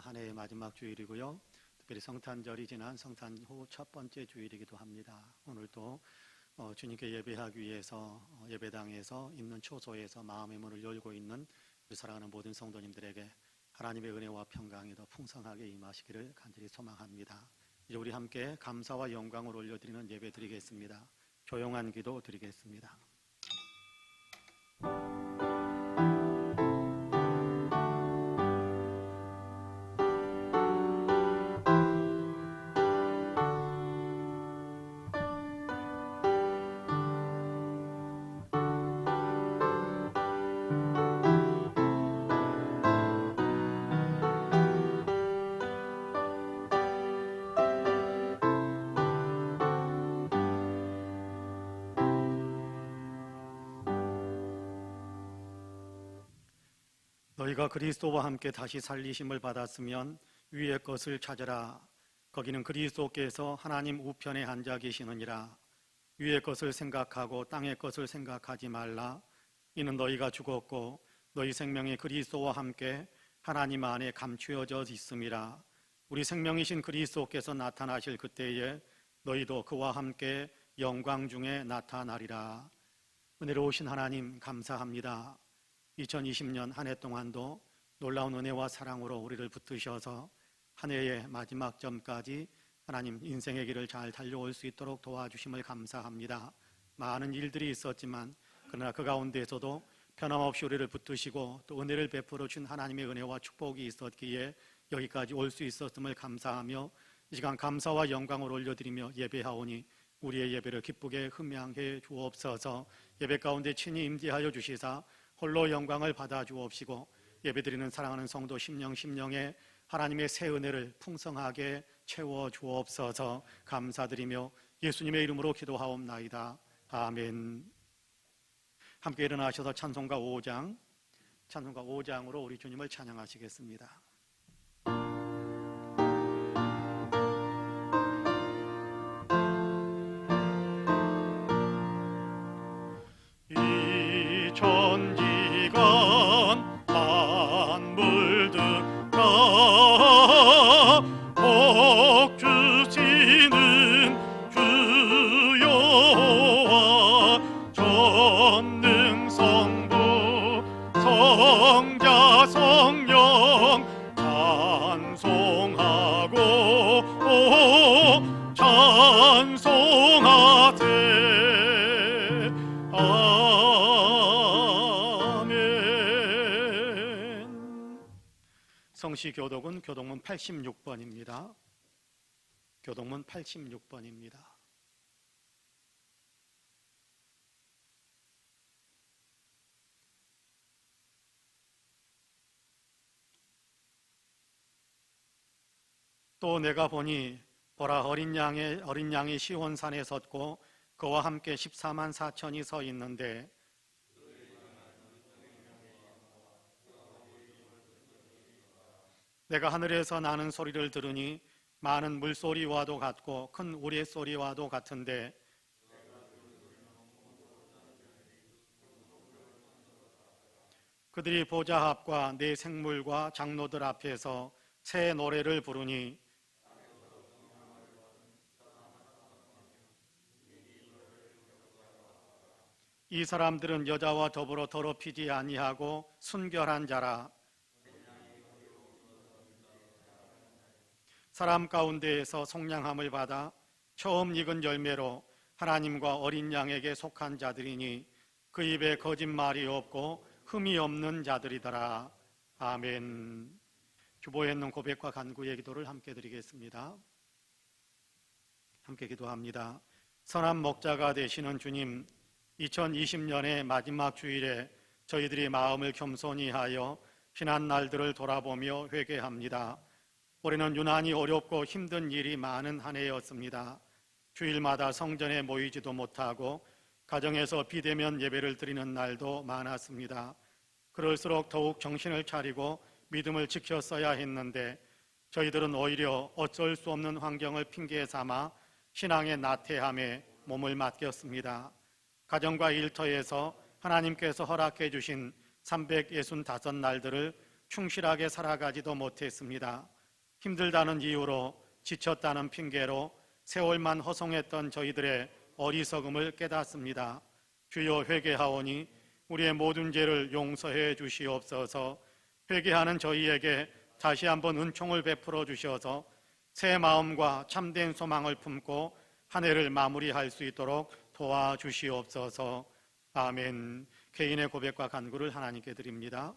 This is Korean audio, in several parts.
한 해의 마지막 주일이고요. 특별히 성탄절이 지난 성탄 후 첫 번째 주일이기도 합니다. 오늘도 주님께 예배하기 위해서 예배당에서 있는 초소에서 마음의 문을 열고 있는 우리 사랑하는 모든 성도님들에게 하나님의 은혜와 평강이 더 풍성하게 임하시기를 간절히 소망합니다. 이제 우리 함께 감사와 영광을 올려드리는 예배 드리겠습니다. 조용한 기도 드리겠습니다. 너희가 그리스도와 함께 다시 살리심을 받았으면 위의 것을 찾으라. 거기는 그리스도께서 하나님 우편에 앉아 계시느니라. 위의 것을 생각하고 땅의 것을 생각하지 말라. 이는 너희가 죽었고 너희 생명이 그리스도와 함께 하나님 안에 감추어져 있음이라. 우리 생명이신 그리스도께서 나타나실 그때에 너희도 그와 함께 영광 중에 나타나리라. 은혜로우신 하나님 감사합니다. 2020년 한 해 동안도 놀라운 은혜와 사랑으로 우리를 붙드셔서 한 해의 마지막 점까지 하나님 인생의 길을 잘 달려올 수 있도록 도와주심을 감사합니다. 많은 일들이 있었지만 그러나 그 가운데에서도 변함없이 우리를 붙드시고 또 은혜를 베풀어 준 하나님의 은혜와 축복이 있었기에 여기까지 올 수 있었음을 감사하며 이 시간 감사와 영광을 올려드리며 예배하오니 우리의 예배를 기쁘게 흠양해 주옵소서. 예배 가운데 친히 임재하여 주시사 홀로 영광을 받아 주옵시고 예배드리는 사랑하는 성도 심령에 하나님의 새 은혜를 풍성하게 채워 주옵소서. 감사드리며 예수님의 이름으로 기도하옵나이다. 아멘. 함께 일어나셔서 찬송가 5장으로 우리 주님을 찬양하시겠습니다. 복 주시는 주여와 전능 성부 성자 성령 찬송하고 찬송하세. 성시교독은 교독문 86번입니다. 교독문 86번입니다. 또 내가 보니 보라 어린 양이 시온산에 섰고 그와 함께 14만 4천이 서 있는데 내가 하늘에서 나는 소리를 들으니 많은 물소리와도 같고 큰 우레소리와도 같은데 그들이 보좌 앞과 네 생물과 장로들 앞에서 새 노래를 부르니 이 사람들은 여자와 더불어 더럽히지 아니하고 순결한 자라. 사람 가운데에서 속량함을 받아 처음 익은 열매로 하나님과 어린 양에게 속한 자들이니 그 입에 거짓말이 없고 흠이 없는 자들이더라. 아멘. 주보에 있는 고백과 간구의 기도를 함께 드리겠습니다. 함께 기도합니다. 선한 목자가 되시는 주님, 2020년의 마지막 주일에 저희들이 마음을 겸손히 하여 지난 날들을 돌아보며 회개합니다. 올해는 유난히 어렵고 힘든 일이 많은 한 해였습니다. 주일마다 성전에 모이지도 못하고 가정에서 비대면 예배를 드리는 날도 많았습니다. 그럴수록 더욱 정신을 차리고 믿음을 지켰어야 했는데 저희들은 오히려 어쩔 수 없는 환경을 핑계 삼아 신앙의 나태함에 몸을 맡겼습니다. 가정과 일터에서 하나님께서 허락해 주신 365날들을 충실하게 살아가지도 못했습니다. 힘들다는 이유로 지쳤다는 핑계로 세월만 허송했던 저희들의 어리석음을 깨닫습니다. 주여 회개하오니 우리의 모든 죄를 용서해 주시옵소서. 회개하는 저희에게 다시 한번 은총을 베풀어 주셔서 새 마음과 참된 소망을 품고 한 해를 마무리할 수 있도록 도와주시옵소서. 아멘. 개인의 고백과 간구를 하나님께 드립니다.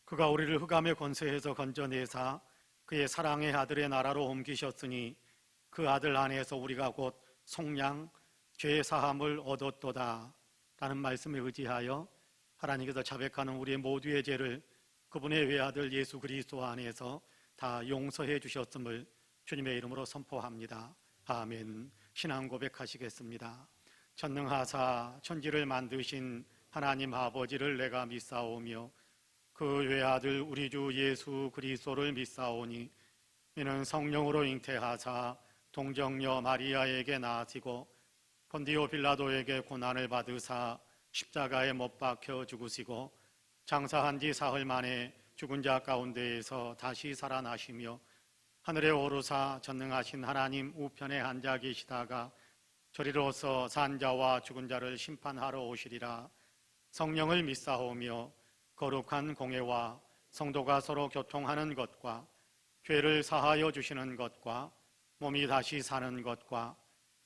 그가 우리를 흑암의 권세에서 건져내사 그의 사랑의 아들의 나라로 옮기셨으니 그 아들 안에서 우리가 곧 속량 죄 사함을 얻었도다 라는 말씀에 의지하여 하나님께서 자백하는 우리의 모두의 죄를 그분의 외아들 예수 그리스도 안에서 다 용서해 주셨음을 주님의 이름으로 선포합니다. 아멘. 신앙 고백하시겠습니다. 전능하사 천지를 만드신 하나님 아버지를 내가 믿사오며 그 외아들 우리 주 예수 그리스도를 믿사오니 이는 성령으로 잉태하사 동정녀 마리아에게 나으시고 본디오 빌라도에게 고난을 받으사 십자가에 못 박혀 죽으시고 장사한 지 사흘 만에 죽은 자 가운데에서 다시 살아나시며 하늘에 오르사 전능하신 하나님 우편에 앉아 계시다가 저리로서 산자와 죽은 자를 심판하러 오시리라. 성령을 믿사오며 거룩한 공회와 성도가 서로 교통하는 것과 죄를 사하여 주시는 것과 몸이 다시 사는 것과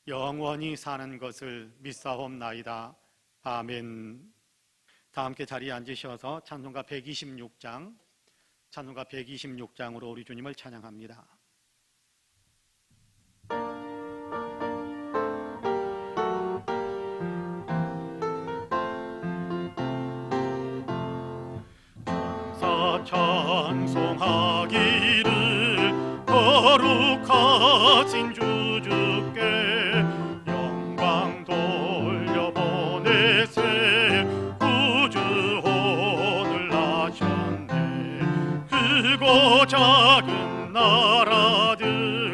영원히 사는 것을 믿사옵나이다. 아멘. 다 함께 자리에 앉으셔서 찬송가 126장으로 우리 주님을 찬양합니다. 찬송하기를 거룩하신 주주께 영광 돌려보내세 구주혼을 하셨네. 크고 작은 나라들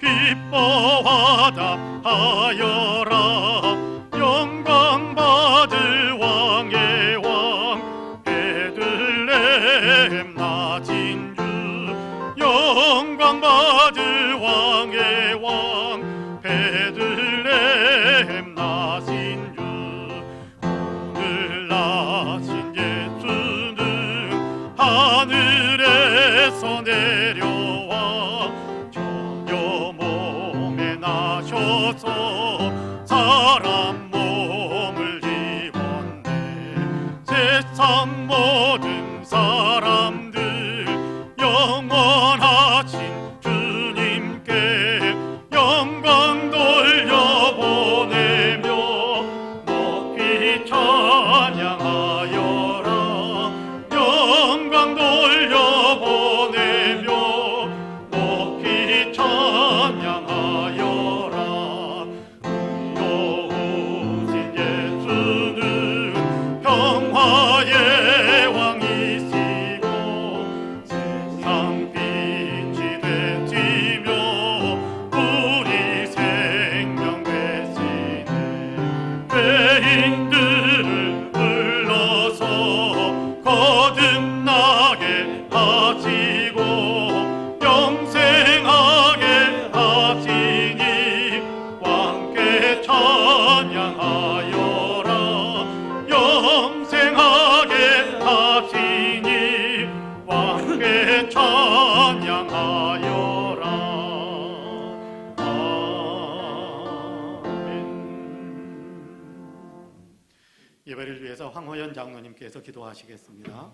기뻐하다 하여라. 영광 받을 왕의 왕 베들레헴 낮은 주 영광 받을 왕의 왕 베들레헴 낮은 주 오늘 나신 예수는 하늘에서 내려와 저녀 몸에 나셔서 사람 몸을 입었네. 세상 모든 사람들 영원하신 주님께 영광 돌려보내며 높이 찬양하여라. 영광 돌려보내며 높이 찬양하여라. 의로우신 예수는 평화의 왕이시고 세상 빛이 되시며 우리 생명 되시네. 죄인들을 불러서 거듭나게 하시고 영생하게 하시니 왕께 찬양하여라. 영생하게 하시니 왕께 찬양하여라. 아멘. 예배를 위해서 황호연 장로님께서 기도하시겠습니다.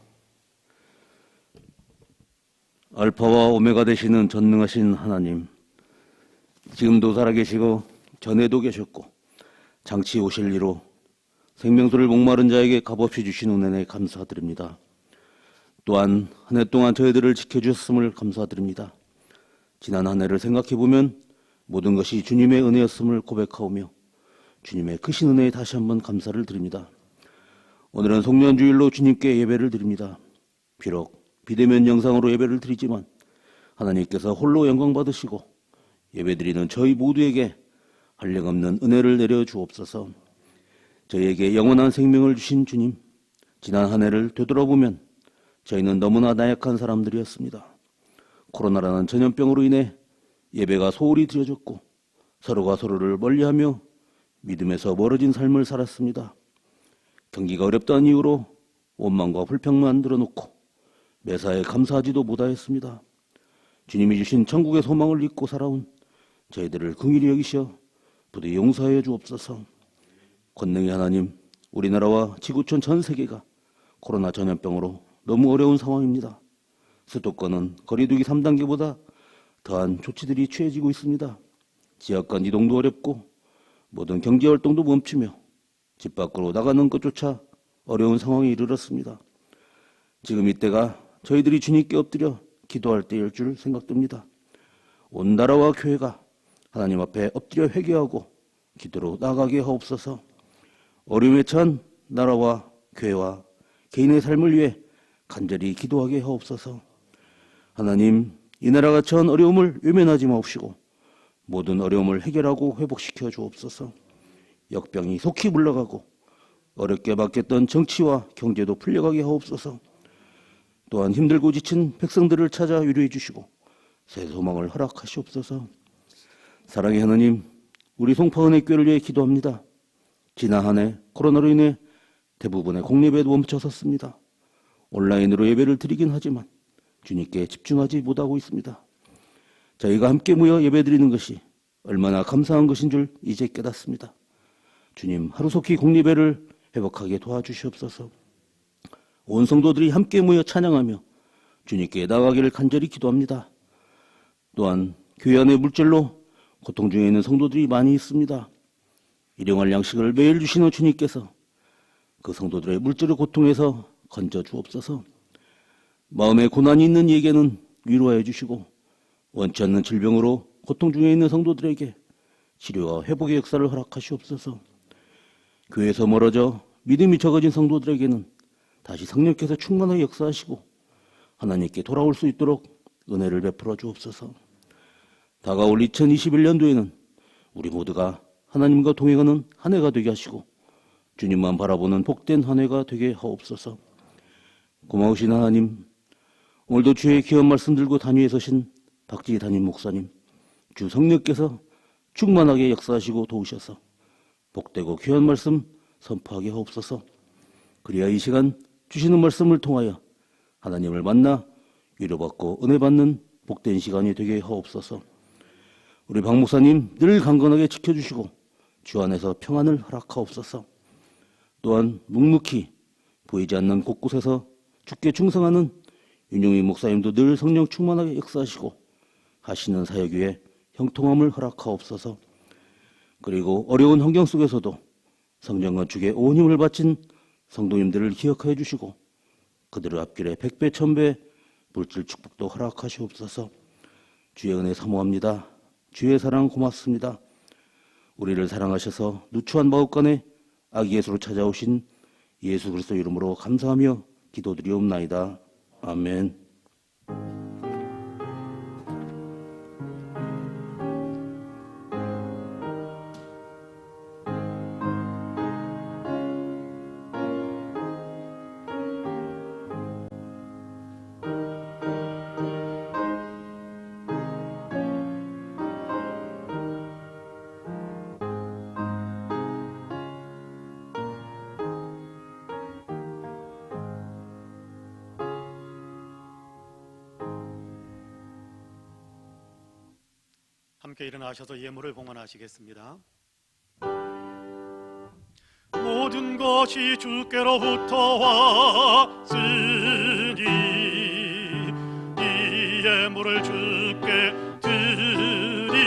알파와 오메가 되시는 전능하신 하나님, 지금도 살아계시고 전에도 계셨고 장치 오실 이로 생명수를 목마른 자에게 값없이 주신 은혜에 감사드립니다. 또한 한 해 동안 저희들을 지켜주셨음을 감사드립니다. 지난 한 해를 생각해보면 모든 것이 주님의 은혜였음을 고백하오며 주님의 크신 은혜에 다시 한번 감사를 드립니다. 오늘은 송년주일로 주님께 예배를 드립니다. 비록 비대면 영상으로 예배를 드리지만 하나님께서 홀로 영광 받으시고 예배드리는 저희 모두에게 한량없는 은혜를 내려 주옵소서. 저희에게 영원한 생명을 주신 주님, 지난 한 해를 되돌아보면 저희는 너무나 나약한 사람들이었습니다. 코로나라는 전염병으로 인해 예배가 소홀히 드려졌고 서로가 서로를 멀리하며 믿음에서 멀어진 삶을 살았습니다. 경기가 어렵다는 이유로 원망과 불평만 늘어놓고 매사에 감사하지도 못하였습니다. 주님이 주신 천국의 소망을 잊고 살아온 저희들을 긍휼히 여기셔 부디 용서하여 주옵소서. 권능의 하나님, 우리나라와 지구촌 전 세계가 코로나 전염병으로 너무 어려운 상황입니다. 수도권은 거리두기 3단계보다 더한 조치들이 취해지고 있습니다. 지역 간 이동도 어렵고 모든 경제활동도 멈추며 집 밖으로 나가는 것조차 어려운 상황에 이르렀습니다. 지금 이때가 저희들이 주님께 엎드려 기도할 때일 줄 생각됩니다. 온 나라와 교회가 하나님 앞에 엎드려 회개하고 기도로 나아가게 하옵소서. 어려움에 처한 나라와 교회와 개인의 삶을 위해 간절히 기도하게 하옵소서. 하나님, 이 나라가 처한 어려움을 외면하지 마옵시고 모든 어려움을 해결하고 회복시켜 주옵소서. 역병이 속히 물러가고 어렵게 맡겼던 정치와 경제도 풀려가게 하옵소서. 또한 힘들고 지친 백성들을 찾아 위로해 주시고 새 소망을 허락하시옵소서. 사랑의 하나님, 우리 송파은혜교회를 위해 기도합니다. 지난 한 해 코로나로 인해 대부분의 공예배도 멈춰섰습니다. 온라인으로 예배를 드리긴 하지만 주님께 집중하지 못하고 있습니다. 저희가 함께 모여 예배드리는 것이 얼마나 감사한 것인 줄 이제 깨닫습니다. 주님, 하루속히 공예배를 회복하게 도와주시옵소서. 온 성도들이 함께 모여 찬양하며 주님께 나아가기를 간절히 기도합니다. 또한 교회 안에 물질로 고통 중에 있는 성도들이 많이 있습니다. 일용할 양식을 매일 주시는 주님께서 그 성도들의 물질의 고통에서 건져 주옵소서. 마음에 고난이 있는 이에게는 위로하여 주시고 원치 않는 질병으로 고통 중에 있는 성도들에게 치료와 회복의 역사를 허락하시옵소서. 교회에서 멀어져 믿음이 적어진 성도들에게는 다시 성령께서 충만하게 역사하시고 하나님께 돌아올 수 있도록 은혜를 베풀어 주옵소서. 다가올 2021년도에는 우리 모두가 하나님과 동행하는 한 해가 되게 하시고 주님만 바라보는 복된 한 해가 되게 하옵소서. 고마우신 하나님, 오늘도 주의 귀한 말씀 들고 단위에 서신 박지희 담임 목사님, 주 성령께서 충만하게 역사하시고 도우셔서 복되고 귀한 말씀 선포하게 하옵소서. 그리하 이 시간 주시는 말씀을 통하여 하나님을 만나 위로받고 은혜받는 복된 시간이 되게 하옵소서. 우리 박 목사님 늘 강건하게 지켜주시고 주 안에서 평안을 허락하옵소서. 또한 묵묵히 보이지 않는 곳곳에서 주께 충성하는 윤용희 목사님도 늘 성령 충만하게 역사하시고 하시는 사역 위에 형통함을 허락하옵소서. 그리고 어려운 환경 속에서도 성령 건축에 온 힘을 바친 성도님들을 기억하여 주시고 그들의 앞길에 100배 1000배 물질 축복도 허락하시옵소서. 주의 은혜 사모합니다. 주의 사랑 고맙습니다. 우리를 사랑하셔서 누추한 마법관에 아기 예수로 찾아오신 예수 그리스도 이름으로 감사하며 기도드리옵나이다. 아멘. 함께 일어나셔서 예물을 봉헌하시겠습니다. 모든 것이 주께로부터 왔으니 이 예물을 주께 드리나이다.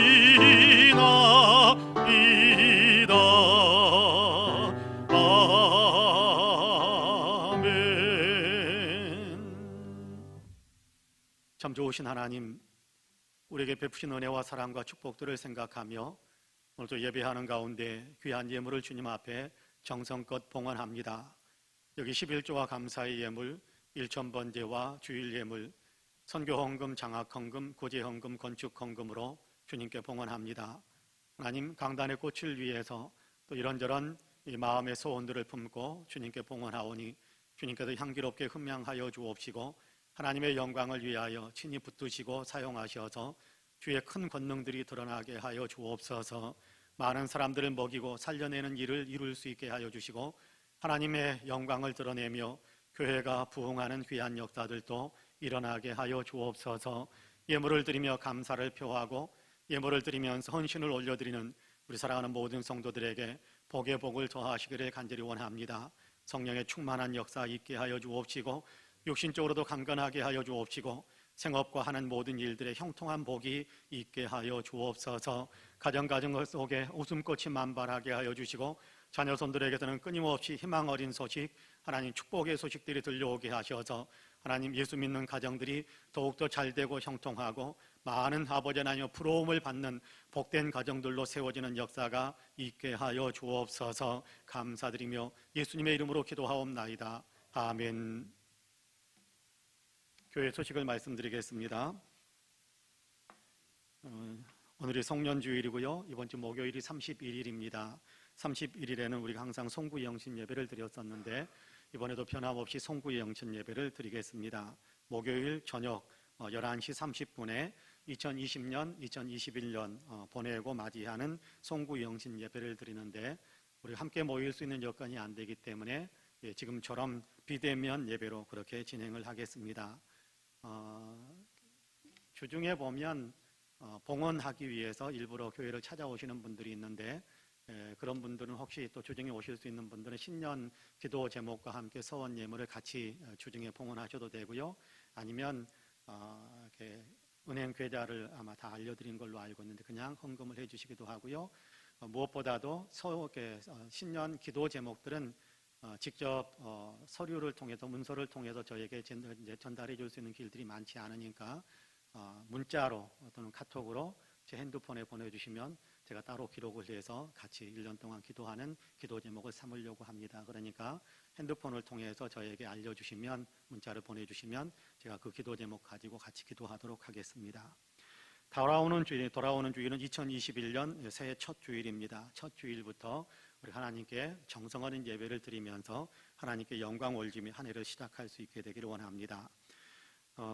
참 좋으신 하나님, 우리에게 베푸신 은혜와 사랑과 축복들을 생각하며 오늘도 예배하는 가운데 귀한 예물을 주님 앞에 정성껏 봉헌합니다. 여기 11조와 감사의 예물, 일천번제와 주일 예물, 선교헌금, 장학헌금, 고제헌금, 건축헌금으로 주님께 봉헌합니다. 하나님, 강단의 꽃을 위해서 또 이런저런 이 마음의 소원들을 품고 주님께 봉헌하오니 주님께서 향기롭게 흠양하여 주옵시고 하나님의 영광을 위하여 친히 붙드시고 사용하셔서 주의 큰 권능들이 드러나게 하여 주옵소서. 많은 사람들을 먹이고 살려내는 일을 이룰 수 있게 하여 주시고 하나님의 영광을 드러내며 교회가 부흥하는 귀한 역사들도 일어나게 하여 주옵소서. 예물을 드리며 감사를 표하고 예물을 드리면서 헌신을 올려드리는 우리 사랑하는 모든 성도들에게 복의 복을 더하시기를 간절히 원합니다. 성령의 충만한 역사 있게 하여 주옵시고 육신적으로도 강건하게 하여 주옵시고 생업과 하는 모든 일들의 형통한 복이 있게 하여 주옵소서. 가정 속에 웃음꽃이 만발하게 하여 주시고 자녀손들에게서는 끊임없이 희망 어린 소식, 하나님 축복의 소식들이 들려오게 하셔서 하나님 예수 믿는 가정들이 더욱더 잘되고 형통하고 많은 아버지 하나님의 부러움을 받는 복된 가정들로 세워지는 역사가 있게 하여 주옵소서. 감사드리며 예수님의 이름으로 기도하옵나이다. 아멘. 교회 소식을 말씀드리겠습니다. 오늘이 송년주일이고요. 이번 주 목요일이 31일입니다. 31일에는 우리가 항상 송구의 영신 예배를 드렸었는데 이번에도 변함없이 송구의 영신 예배를 드리겠습니다. 목요일 저녁 11시 30분에 2020년, 2021년 보내고 맞이하는 송구의 영신 예배를 드리는데 우리가 함께 모일 수 있는 여건이 안 되기 때문에 지금처럼 비대면 예배로 그렇게 진행을 하겠습니다. 주중에 보면 봉헌하기 위해서 일부러 교회를 찾아오시는 분들이 있는데 그런 분들은 혹시 또 주중에 오실 수 있는 분들은 신년 기도 제목과 함께 서원 예물을 같이 주중에 봉헌하셔도 되고요. 아니면 이렇게 은행 계좌를 아마 다 알려드린 걸로 알고 있는데 그냥 헌금을 해주시기도 하고요. 무엇보다도 신년 기도 제목들은 직접 서류를 통해서 문서를 통해서 저에게 전달해 줄 수 있는 길들이 많지 않으니까 문자로 또는 카톡으로 제 핸드폰에 보내주시면 제가 따로 기록을 해서 같이 1년 동안 기도하는 기도 제목을 삼으려고 합니다. 그러니까 핸드폰을 통해서 저에게 알려주시면 문자를 보내주시면 제가 그 기도 제목 가지고 같이 기도하도록 하겠습니다. 돌아오는 주일은 2021년 새해 첫 주일입니다. 첫 주일부터 우리 하나님께 정성 어린 예배를 드리면서 하나님께 영광 올리며 한 해를 시작할 수 있게 되기를 원합니다.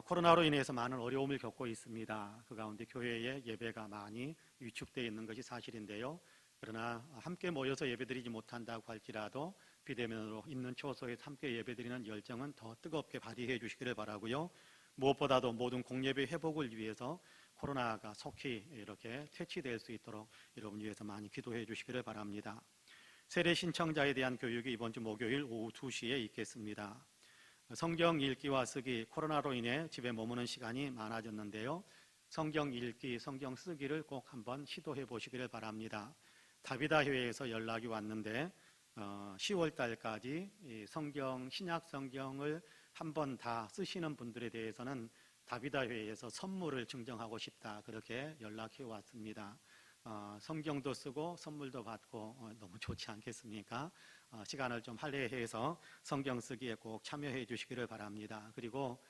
코로나로 인해서 많은 어려움을 겪고 있습니다. 그 가운데 교회의 예배가 많이 위축되어 있는 것이 사실인데요. 그러나 함께 모여서 예배드리지 못한다고 할지라도 비대면으로 있는 초소에서 함께 예배드리는 열정은 더 뜨겁게 발휘해 주시기를 바라고요. 무엇보다도 모든 공예배 회복을 위해서 코로나가 속히 이렇게 퇴치될 수 있도록 여러분 위해서 많이 기도해 주시기를 바랍니다. 세례 신청자에 대한 교육이 이번 주 목요일 오후 2시에 있겠습니다. 성경 읽기와 쓰기, 코로나로 인해 집에 머무는 시간이 많아졌는데요. 성경 읽기, 성경 쓰기를 꼭 한번 시도해 보시기를 바랍니다. 다비다 회에서 연락이 왔는데 10월 달까지 성경, 신약 성경을 한번 다 쓰시는 분들에 대해서는 다비다 회에서 선물을 증정하고 싶다, 그렇게 연락해 왔습니다. 성경도 쓰고 선물도 받고 너무 좋지 않겠습니까? 시간을 좀 할애해서 성경 쓰기에 꼭 참여해 주시기를 바랍니다. 그리고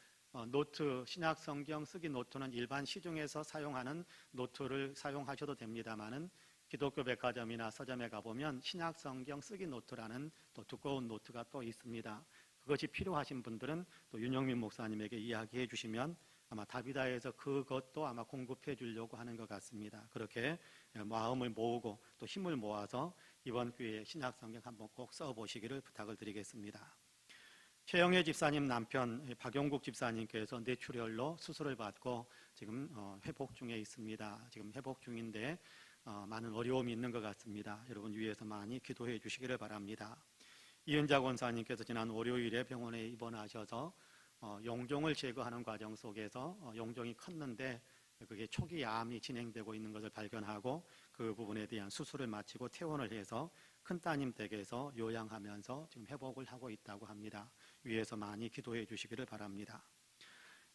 노트, 신약 성경 쓰기 노트는 일반 시중에서 사용하는 노트를 사용하셔도 됩니다만은 기독교 백화점이나 서점에 가보면 신약 성경 쓰기 노트라는 또 두꺼운 노트가 또 있습니다. 그것이 필요하신 분들은 또 윤영민 목사님에게 이야기해 주시면 아마 다비다에서 그것도 아마 공급해 주려고 하는 것 같습니다. 그렇게 마음을 모으고 또 힘을 모아서 이번 기회에 신약 성경 한번 꼭 써보시기를 부탁을 드리겠습니다. 최영애 집사님 남편 박용국 집사님께서 뇌출혈로 수술을 받고 지금 회복 중에 있습니다. 지금 회복 중인데 많은 어려움이 있는 것 같습니다. 여러분 위해서 많이 기도해 주시기를 바랍니다. 이은자 권사님께서 지난 월요일에 병원에 입원하셔서 용종을 제거하는 과정 속에서 용종이 컸는데 그게 초기 암이 진행되고 있는 것을 발견하고 그 부분에 대한 수술을 마치고 퇴원을 해서 큰따님 댁에서 요양하면서 지금 회복을 하고 있다고 합니다. 위에서 많이 기도해 주시기를 바랍니다.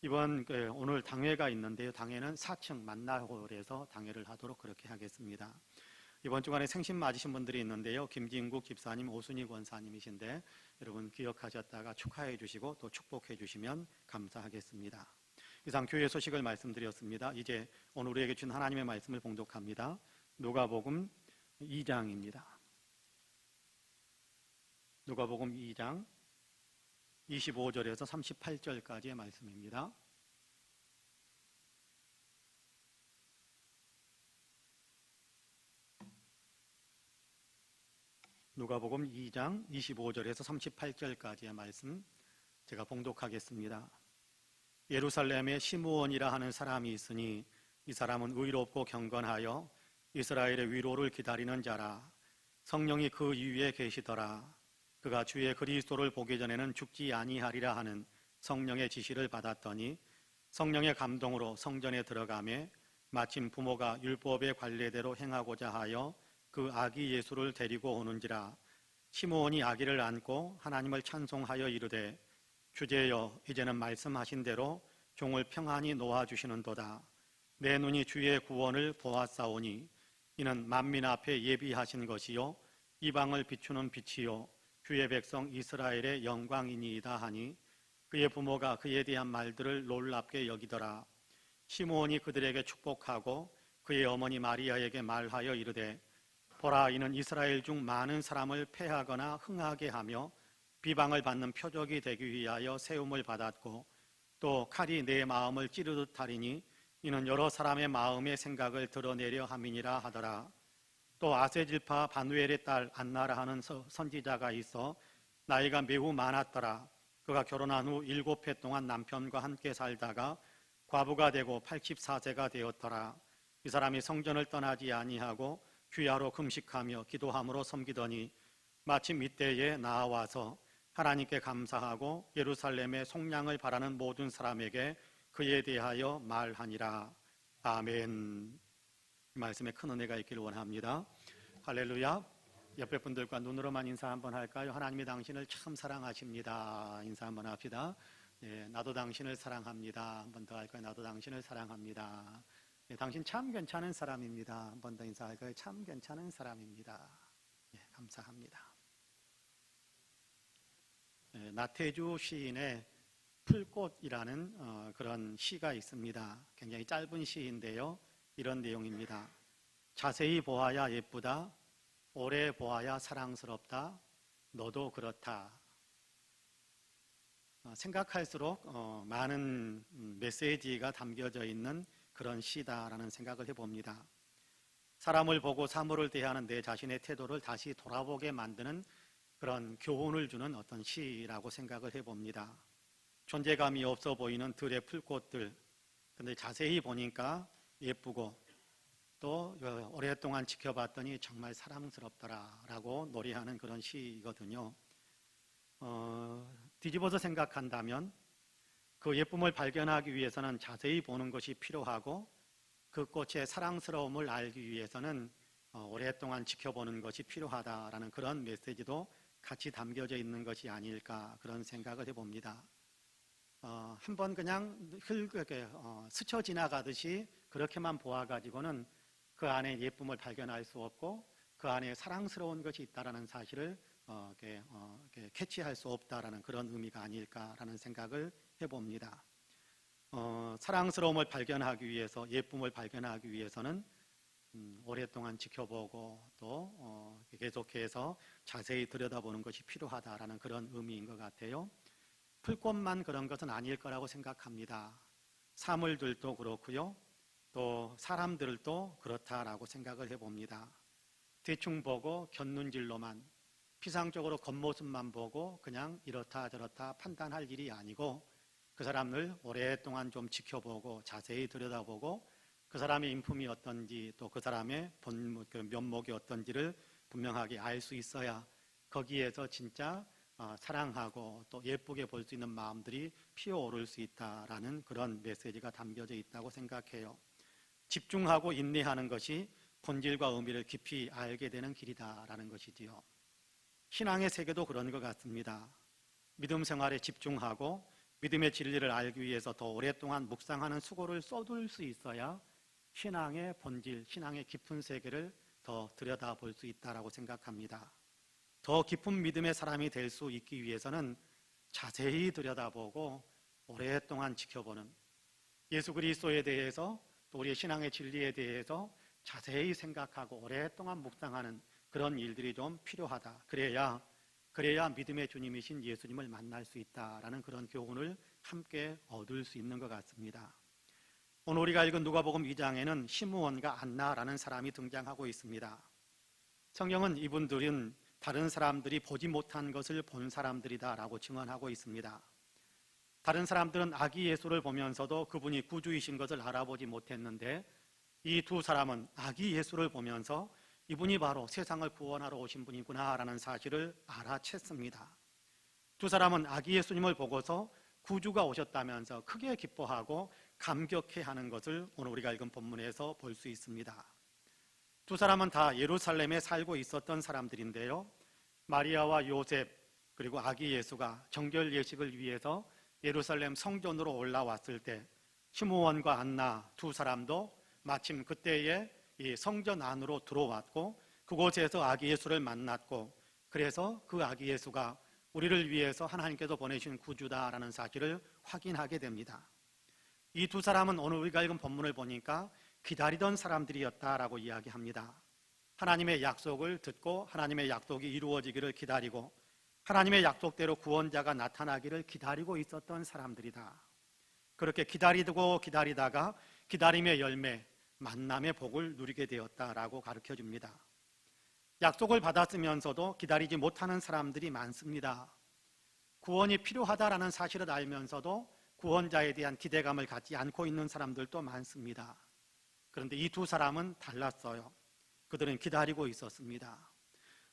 이번 오늘 당회가 있는데요. 당회는 4층 만나홀에서 당회를 하도록 그렇게 하겠습니다. 이번 주간에 생신 맞으신 분들이 있는데요. 김진국 집사님, 오순희 권사님이신데 여러분 기억하셨다가 축하해 주시고 또 축복해 주시면 감사하겠습니다. 이상 교회 소식을 말씀드렸습니다. 이제 오늘 우리에게 준 하나님의 말씀을 봉독합니다. 누가복음 2장입니다. 누가복음 2장 25절에서 38절까지의 말씀입니다. 누가복음 2장 25절에서 38절까지의 말씀 제가 봉독하겠습니다. 예루살렘에 시므온이라 하는 사람이 있으니 이 사람은 의롭고 경건하여 이스라엘의 위로를 기다리는 자라. 성령이 그 위에 계시더라. 그가 주의 그리스도를 보기 전에는 죽지 아니하리라 하는 성령의 지시를 받았더니 성령의 감동으로 성전에 들어가매 마침 부모가 율법의 관례대로 행하고자 하여 그 아기 예수를 데리고 오는지라. 시므온이 아기를 안고 하나님을 찬송하여 이르되 주제여 이제는 말씀하신 대로 종을 평안히 놓아주시는도다. 내 눈이 주의 구원을 보았사오니 이는 만민 앞에 예비하신 것이요 이방을 비추는 빛이요 주의 백성 이스라엘의 영광이니이다 하니 그의 부모가 그에 대한 말들을 놀랍게 여기더라. 시므온이 그들에게 축복하고 그의 어머니 마리아에게 말하여 이르되 보라 이는 이스라엘 중 많은 사람을 패하거나 흥하게 하며 비방을 받는 표적이 되기 위하여 세움을 받았고 또 칼이 내 마음을 찌르듯 하리니 이는 여러 사람의 마음의 생각을 드러내려 함이니라 하더라. 또 아세질파 바누엘의 딸 안나라 하는 선지자가 있어 나이가 매우 많았더라. 그가 결혼한 후 7해 동안 남편과 함께 살다가 과부가 되고 84세가 되었더라. 이 사람이 성전을 떠나지 아니하고 귀하로 금식하며 기도함으로 섬기더니 마침 이때에 나와서 하나님께 감사하고 예루살렘의 속량을 바라는 모든 사람에게 그에 대하여 말하니라. 아멘. 이 말씀에 큰 은혜가 있기를 원합니다. 할렐루야. 옆에 분들과 눈으로만 인사 한번 할까요? 하나님이 당신을 참 사랑하십니다. 인사 한번 합시다. 네, 나도 당신을 사랑합니다. 한 번 더 할까요? 나도 당신을 사랑합니다. 네, 당신 참 괜찮은 사람입니다. 한 번 더 인사할까요? 참 괜찮은 사람입니다. 네, 감사합니다. 네, 나태주 시인의 풀꽃이라는 그런 시가 있습니다. 굉장히 짧은 시인데요. 이런 내용입니다. 자세히 보아야 예쁘다. 오래 보아야 사랑스럽다. 너도 그렇다. 생각할수록 많은 메시지가 담겨져 있는 그런 시다라는 생각을 해봅니다. 사람을 보고 사물을 대하는 내 자신의 태도를 다시 돌아보게 만드는 그런 교훈을 주는 어떤 시라고 생각을 해봅니다. 존재감이 없어 보이는 들의 풀꽃들, 근데 자세히 보니까 예쁘고 또 오랫동안 지켜봤더니 정말 사랑스럽더라라고 노래하는 그런 시이거든요. 뒤집어서 생각한다면 그 예쁨을 발견하기 위해서는 자세히 보는 것이 필요하고 그 꽃의 사랑스러움을 알기 위해서는 오랫동안 지켜보는 것이 필요하다라는 그런 메시지도 같이 담겨져 있는 것이 아닐까 그런 생각을 해봅니다. 한번 그냥 스쳐 지나가듯이 그렇게만 보아가지고는 그 안에 예쁨을 발견할 수 없고 그 안에 사랑스러운 것이 있다라는 사실을 캐치할 수 없다라는 그런 의미가 아닐까라는 생각을 해봅니다. 사랑스러움을 발견하기 위해서 예쁨을 발견하기 위해서는 오랫동안 지켜보고 또 계속해서 자세히 들여다보는 것이 필요하다라는 그런 의미인 것 같아요. 풀꽃만 그런 것은 아닐 거라고 생각합니다. 사물들도 그렇고요. 또 사람들도 그렇다라고 생각을 해봅니다. 대충 보고 곁눈질로만 피상적으로 겉모습만 보고 그냥 이렇다 저렇다 판단할 일이 아니고 그 사람을 오랫동안 좀 지켜보고 자세히 들여다보고 그 사람의 인품이 어떤지 또 그 사람의 면목이 어떤지를 분명하게 알 수 있어야 거기에서 진짜 사랑하고 또 예쁘게 볼 수 있는 마음들이 피어오를 수 있다라는 그런 메시지가 담겨져 있다고 생각해요. 집중하고 인내하는 것이 본질과 의미를 깊이 알게 되는 길이다라는 것이지요. 신앙의 세계도 그런 것 같습니다. 믿음 생활에 집중하고 믿음의 진리를 알기 위해서 더 오랫동안 묵상하는 수고를 쏟을 수 있어야 신앙의 본질, 신앙의 깊은 세계를 더 들여다볼 수 있다고 생각합니다. 더 깊은 믿음의 사람이 될 수 있기 위해서는 자세히 들여다보고 오랫동안 지켜보는, 예수 그리스도에 대해서 또 우리의 신앙의 진리에 대해서 자세히 생각하고 오랫동안 묵상하는 그런 일들이 좀 필요하다. 그래야 믿음의 주님이신 예수님을 만날 수 있다라는 그런 교훈을 함께 얻을 수 있는 것 같습니다. 오늘 우리가 읽은 누가복음 2장에는 시므온과 안나라는 사람이 등장하고 있습니다. 성경은 이분들은 다른 사람들이 보지 못한 것을 본 사람들이다라고 증언하고 있습니다. 다른 사람들은 아기 예수를 보면서도 그분이 구주이신 것을 알아보지 못했는데 이 두 사람은 아기 예수를 보면서 이분이 바로 세상을 구원하러 오신 분이구나라는 사실을 알아챘습니다. 두 사람은 아기 예수님을 보고서 구주가 오셨다면서 크게 기뻐하고 감격해하는 것을 오늘 우리가 읽은 본문에서 볼 수 있습니다. 두 사람은 다 예루살렘에 살고 있었던 사람들인데요, 마리아와 요셉 그리고 아기 예수가 정결 예식을 위해서 예루살렘 성전으로 올라왔을 때 시므온과 안나 두 사람도 마침 그때에 이 성전 안으로 들어왔고 그곳에서 아기 예수를 만났고, 그래서 그 아기 예수가 우리를 위해서 하나님께서 보내신 구주다라는 사실을 확인하게 됩니다. 이 두 사람은 오늘 우리가 읽은 본문을 보니까 기다리던 사람들이었다라고 이야기합니다. 하나님의 약속을 듣고 하나님의 약속이 이루어지기를 기다리고 하나님의 약속대로 구원자가 나타나기를 기다리고 있었던 사람들이다. 그렇게 기다리다가 기다림의 열매, 만남의 복을 누리게 되었다라고 가르쳐 줍니다. 약속을 받았으면서도 기다리지 못하는 사람들이 많습니다. 구원이 필요하다라는 사실을 알면서도 구원자에 대한 기대감을 갖지 않고 있는 사람들도 많습니다. 그런데 이 두 사람은 달랐어요. 그들은 기다리고 있었습니다.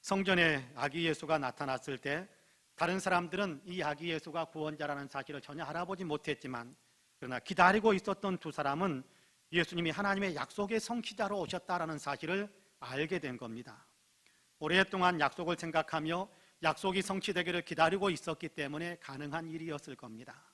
성전에 아기 예수가 나타났을 때 다른 사람들은 이 아기 예수가 구원자라는 사실을 전혀 알아보지 못했지만, 그러나 기다리고 있었던 두 사람은 예수님이 하나님의 약속의 성취자로 오셨다라는 사실을 알게 된 겁니다. 오랫동안 약속을 생각하며 약속이 성취되기를 기다리고 있었기 때문에 가능한 일이었을 겁니다.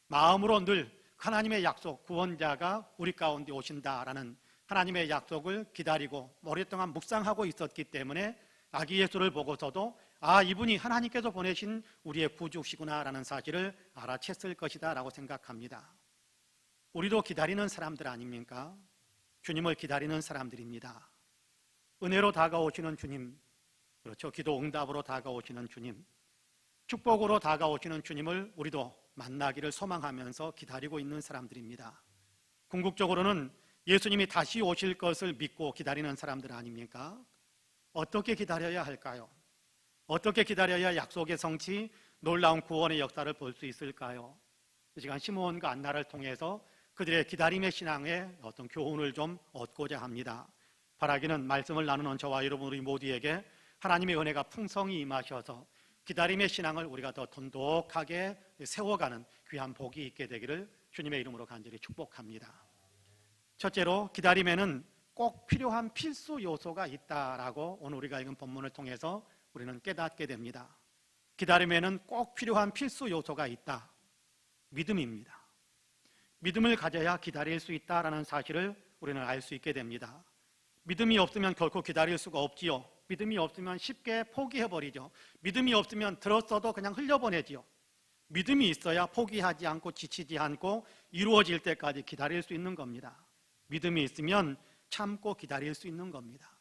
마음으로 늘 하나님의 약속, 구원자가 우리 가운데 오신다라는 하나님의 약속을 기다리고 오랫동안 묵상하고 있었기 때문에 아기 예수를 보고서도 이분이 하나님께서 보내신 우리의 구주시구나라는 사실을 알아챘을 것이다 라고 생각합니다. 우리도 기다리는 사람들 아닙니까? 주님을 기다리는 사람들입니다. 은혜로 다가오시는 주님, 그렇죠, 기도 응답으로 다가오시는 주님, 축복으로 다가오시는 주님을 우리도 만나기를 소망하면서 기다리고 있는 사람들입니다. 궁극적으로는 예수님이 다시 오실 것을 믿고 기다리는 사람들 아닙니까? 어떻게 기다려야 할까요? 어떻게 기다려야 약속의 성취, 놀라운 구원의 역사를 볼 수 있을까요? 이 시간 시므온과 안나를 통해서 그들의 기다림의 신앙에 어떤 교훈을 좀 얻고자 합니다. 바라기는 말씀을 나누는 저와 여러분 우리 모두에게 하나님의 은혜가 풍성히 임하셔서 기다림의 신앙을 우리가 더 돈독하게 세워가는 귀한 복이 있게 되기를 주님의 이름으로 간절히 축복합니다. 첫째로, 기다림에는 꼭 필요한 필수 요소가 있다라고 오늘 우리가 읽은 본문을 통해서 우리는 깨닫게 됩니다. 기다림에는 꼭 필요한 필수 요소가 있다. 믿음입니다. 믿음을 가져야 기다릴 수 있다라는 사실을 우리는 알 수 있게 됩니다. 믿음이 없으면 결코 기다릴 수가 없지요. 믿음이 없으면 쉽게 포기해버리죠. 믿음이 없으면 들었어도 그냥 흘려보내지요. 믿음이 있어야 포기하지 않고 지치지 않고 이루어질 때까지 기다릴 수 있는 겁니다. 믿음이 있으면 참고 기다릴 수 있는 겁니다.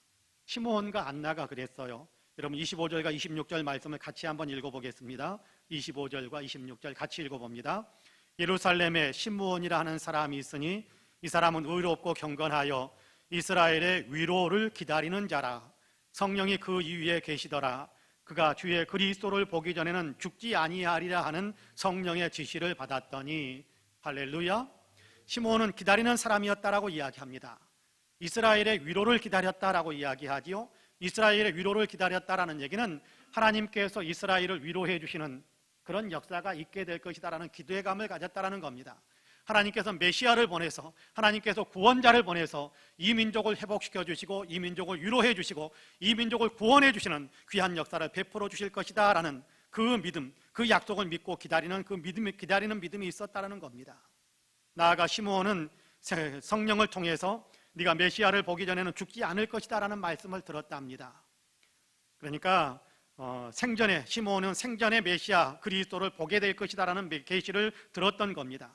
시므온과 안나가 그랬어요. 여러분 25절과 26절 말씀을 같이 한번 읽어보겠습니다. 25절과 26절 같이 읽어봅니다. 예루살렘에 시므온이라 하는 사람이 있으니 이 사람은 의롭고 경건하여 이스라엘의 위로를 기다리는 자라. 성령이 그 위에 계시더라. 그가 주의 그리스도를 보기 전에는 죽지 아니하리라 하는 성령의 지시를 받았더니. 할렐루야. 시므온은 기다리는 사람이었다라고 이야기합니다. 이스라엘의 위로를 기다렸다라고 이야기하지요. 이스라엘의 위로를 기다렸다라는 얘기는 하나님께서 이스라엘을 위로해 주시는 그런 역사가 있게 될 것이다라는 기대감을 가졌다라는 겁니다. 하나님께서 메시아를 보내서, 하나님께서 구원자를 보내서 이 민족을 회복시켜 주시고 이 민족을 위로해 주시고 이 민족을 구원해 주시는 귀한 역사를 베풀어 주실 것이다라는 그 믿음, 그 약속을 믿고 기다리는 기다리는 믿음이 있었다는 겁니다. 나아가 시므온은 성령을 통해서 네가 메시아를 보기 전에는 죽지 않을 것이다 라는 말씀을 들었답니다. 그러니까 생전에 시므온은 생전에 메시아 그리스도를 보게 될 것이다 라는 계시를 들었던 겁니다.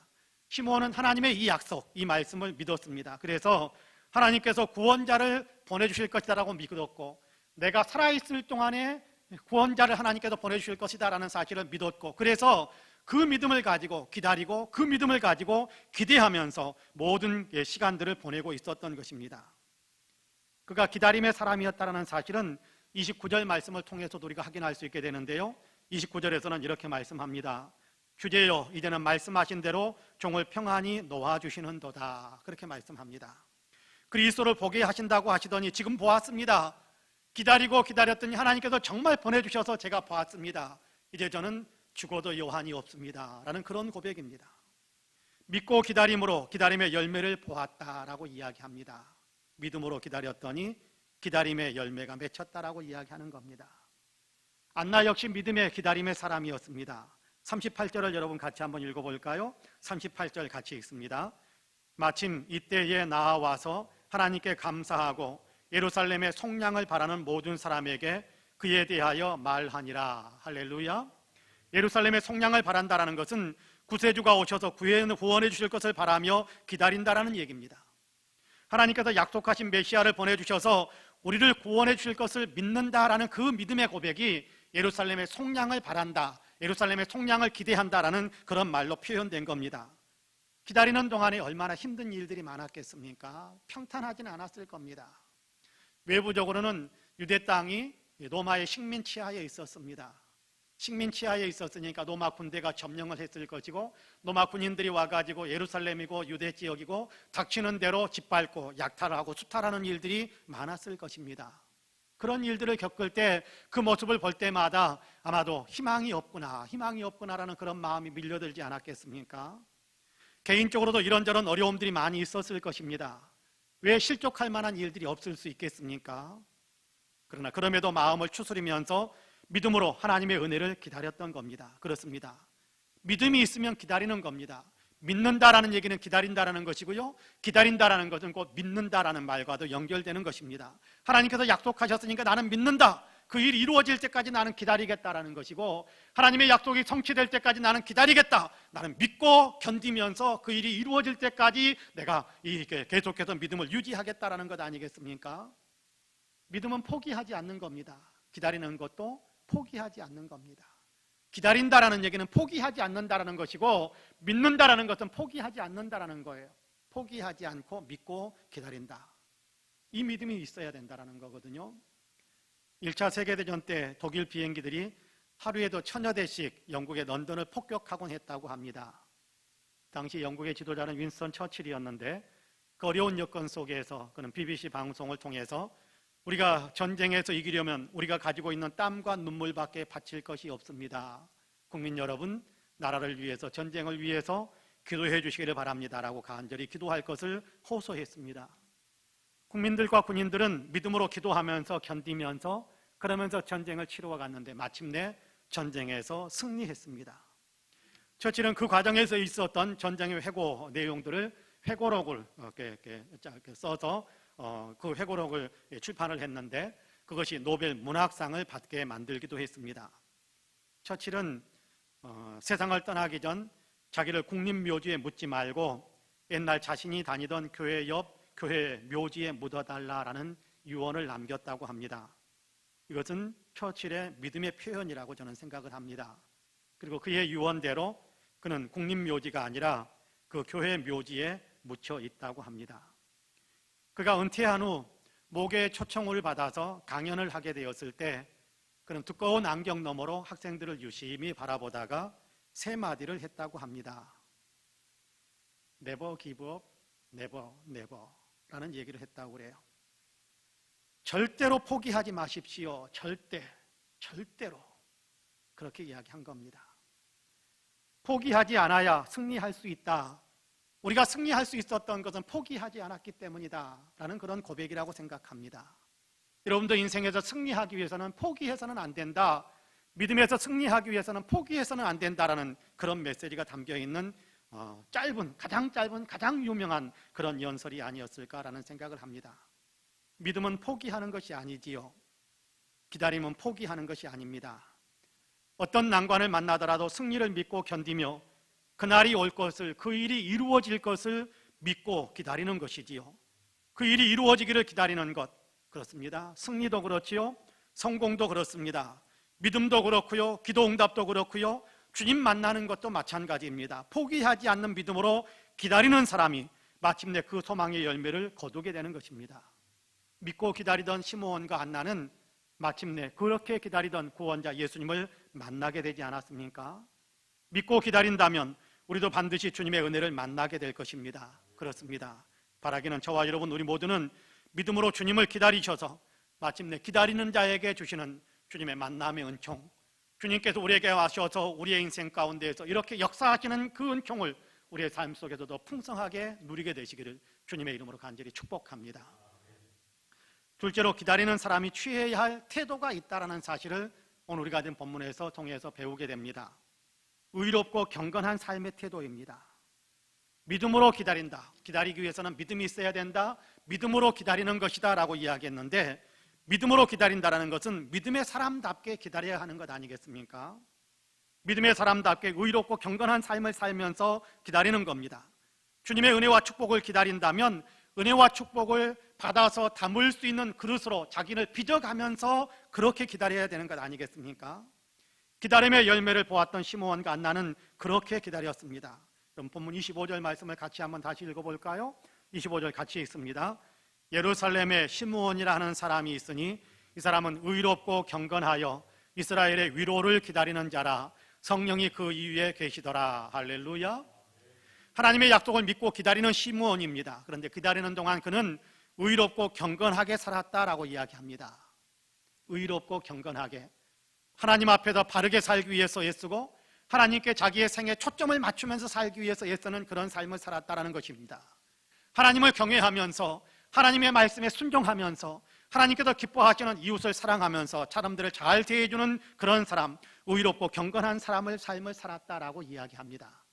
시므온은 하나님의 이 약속, 이 말씀을 믿었습니다. 그래서 하나님께서 구원자를 보내주실 것이다 라고 믿었고, 내가 살아있을 동안에 구원자를 하나님께서 보내주실 것이다 라는 사실을 믿었고, 그래서 그 믿음을 가지고 기다리고 그 믿음을 가지고 기대하면서 모든 시간들을 보내고 있었던 것입니다. 그가 기다림의 사람이었다는 사실은 29절 말씀을 통해서도 우리가 확인할 수 있게 되는데요, 29절에서는 이렇게 말씀합니다. 주제여 이제는 말씀하신 대로 종을 평안히 놓아주시는도다, 그렇게 말씀합니다. 그리스도를 보게 하신다고 하시더니 지금 보았습니다. 기다리고 기다렸더니 하나님께서 정말 보내주셔서 제가 보았습니다. 이제 저는 죽어도 여한이 없습니다 라는 그런 고백입니다. 믿고 기다림으로 기다림의 열매를 보았다라고 이야기합니다. 믿음으로 기다렸더니 기다림의 열매가 맺혔다라고 이야기하는 겁니다. 안나 역시 믿음의 기다림의 사람이었습니다. 38절을 여러분 같이 한번 읽어볼까요? 38절 같이 읽습니다. 마침 이때에 나와서 하나님께 감사하고 예루살렘의 속량을 바라는 모든 사람에게 그에 대하여 말하니라. 할렐루야. 예루살렘의 속량을 바란다라는 것은 구세주가 오셔서 구원해 주실 것을 바라며 기다린다라는 얘기입니다. 하나님께서 약속하신 메시아를 보내주셔서 우리를 구원해 주실 것을 믿는다라는 그 믿음의 고백이 예루살렘의 속량을 바란다, 예루살렘의 속량을 기대한다라는 그런 말로 표현된 겁니다. 기다리는 동안에 얼마나 힘든 일들이 많았겠습니까? 평탄하지는 않았을 겁니다. 외부적으로는 유대 땅이 로마의 식민 치하에 있었습니다. 식민 치하에 있었으니까 로마 군대가 점령을 했을 것이고, 로마 군인들이 와가지고 예루살렘이고 유대 지역이고 닥치는 대로 짓밟고 약탈하고 수탈하는 일들이 많았을 것입니다. 그런 일들을 겪을 때 그 모습을 볼 때마다 아마도 희망이 없구나라는 그런 마음이 밀려들지 않았겠습니까? 개인적으로도 이런저런 어려움들이 많이 있었을 것입니다. 왜 실족할 만한 일들이 없을 수 있겠습니까? 그러나 그럼에도 마음을 추스리면서 믿음으로 하나님의 은혜를 기다렸던 겁니다. 그렇습니다. 믿음이 있으면 기다리는 겁니다. 믿는다라는 얘기는 기다린다라는 것이고요, 기다린다라는 것은 곧 믿는다라는 말과도 연결되는 것입니다. 하나님께서 약속하셨으니까 나는 믿는다, 그 일이 이루어질 때까지 나는 기다리겠다라는 것이고, 하나님의 약속이 성취될 때까지 나는 기다리겠다, 나는 믿고 견디면서 그 일이 이루어질 때까지 내가 계속해서 믿음을 유지하겠다라는 것 아니겠습니까? 믿음은 포기하지 않는 겁니다. 기다리는 것도 포기하지 않는 겁니다. 기다린다라는 얘기는 포기하지 않는다라는 것이고, 믿는다라는 것은 포기하지 않는다라는 거예요. 포기하지 않고 믿고 기다린다, 이 믿음이 있어야 된다라는 거거든요. 1차 세계대전 때 독일 비행기들이 하루에도 1000여 대씩 영국의 런던을 폭격하곤 했다고 합니다. 당시 영국의 지도자는 윈스턴 처칠이었는데, 그 어려운 여건 속에서 그는 BBC 방송을 통해서 우리가 전쟁에서 이기려면 우리가 가지고 있는 땀과 눈물밖에 바칠 것이 없습니다. 국민 여러분, 나라를 위해서, 전쟁을 위해서 기도해 주시기를 바랍니다라고 간절히 기도할 것을 호소했습니다. 국민들과 군인들은 믿음으로 기도하면서 견디면서 그러면서 전쟁을 치루어 갔는데 마침내 전쟁에서 승리했습니다. 처칠은 그 과정에서 있었던 전쟁의 회고 내용들을 회고록을 이렇게 써서 그 회고록을 출판을 했는데, 그것이 노벨 문학상을 받게 만들기도 했습니다. 처칠은 세상을 떠나기 전 자기를 국립묘지에 묻지 말고 옛날 자신이 다니던 교회 옆 교회 묘지에 묻어달라라는 유언을 남겼다고 합니다. 이것은 처칠의 믿음의 표현이라고 저는 생각을 합니다. 그리고 그의 유언대로 그는 국립묘지가 아니라 그 교회 묘지에 묻혀 있다고 합니다. 그가 은퇴한 후 목의 초청을 받아서 강연을 하게 되었을 때 그는 두꺼운 안경 너머로 학생들을 유심히 바라보다가 세 마디를 했다고 합니다. Never give up, never, never 라는 얘기를 했다고 그래요. 절대로 포기하지 마십시오. 절대로 그렇게 이야기한 겁니다. 포기하지 않아야 승리할 수 있다. 우리가 승리할 수 있었던 것은 포기하지 않았기 때문이다 라는 그런 고백이라고 생각합니다. 여러분도 인생에서 승리하기 위해서는 포기해서는 안 된다. 믿음에서 승리하기 위해서는 포기해서는 안 된다라는 그런 메시지가 담겨 있는 가장 짧은, 가장 유명한 그런 연설이 아니었을까라는 생각을 합니다. 믿음은 포기하는 것이 아니지요. 기다림은 포기하는 것이 아닙니다. 어떤 난관을 만나더라도 승리를 믿고 견디며 그날이 올 것을, 그 일이 이루어질 것을 믿고 기다리는 것이지요. 그 일이 이루어지기를 기다리는 것, 그렇습니다. 승리도 그렇지요, 성공도 그렇습니다. 믿음도 그렇고요, 기도 응답도 그렇고요, 주님 만나는 것도 마찬가지입니다. 포기하지 않는 믿음으로 기다리는 사람이 마침내 그 소망의 열매를 거두게 되는 것입니다. 믿고 기다리던 시므온과 안나는 마침내 그렇게 기다리던 구원자 예수님을 만나게 되지 않았습니까? 믿고 기다린다면 우리도 반드시 주님의 은혜를 만나게 될 것입니다. 그렇습니다. 바라기는 저와 여러분 우리 모두는 믿음으로 주님을 기다리셔서 마침내 기다리는 자에게 주시는 주님의 만남의 은총, 주님께서 우리에게 와셔서 우리의 인생 가운데에서 이렇게 역사하시는 그 은총을 우리의 삶 속에서도 풍성하게 누리게 되시기를 주님의 이름으로 간절히 축복합니다. 둘째로, 기다리는 사람이 취해야 할 태도가 있다는 사실을 오늘 우리가 된 본문에서 통해서 배우게 됩니다. 의롭고 경건한 삶의 태도입니다. 믿음으로 기다린다. 기다리기 위해서는 믿음이 있어야 된다. 믿음으로 기다리는 것이다 라고 이야기했는데, 믿음으로 기다린다는 것은 믿음의 사람답게 기다려야 하는 것 아니겠습니까? 믿음의 사람답게 의롭고 경건한 삶을 살면서 기다리는 겁니다. 주님의 은혜와 축복을 기다린다면 은혜와 축복을 받아서 담을 수 있는 그릇으로 자기를 빚어가면서 그렇게 기다려야 되는 것 아니겠습니까? 기다림의 열매를 보았던 시므온과 안나는 그렇게 기다렸습니다. 그럼 본문 25절 말씀을 같이 한번 다시 읽어볼까요? 25절 같이 읽습니다. 예루살렘에 시므온이라 하는 사람이 있으니 이 사람은 의롭고 경건하여 이스라엘의 위로를 기다리는 자라. 성령이 그 이위에 계시더라. 할렐루야. 하나님의 약속을 믿고 기다리는 시므온입니다. 그런데 기다리는 동안 그는 의롭고 경건하게 살았다라고 이야기합니다. 의롭고 경건하게, 하나님 앞에서 바르게 살기 위해서 애쓰고 하나님께 자기의 생에 초점을 맞추면서 살기 위해서 애쓰는 그런 삶을 살았다라는 것입니다. 하나님을 경외하면서 하나님의 말씀에 순종하면서 하나님께서 기뻐하시는 이웃을 사랑하면서 사람들을 잘 대해주는 그런 사람, 의롭고 경건한 삶을 살았다라고 이야기합니다.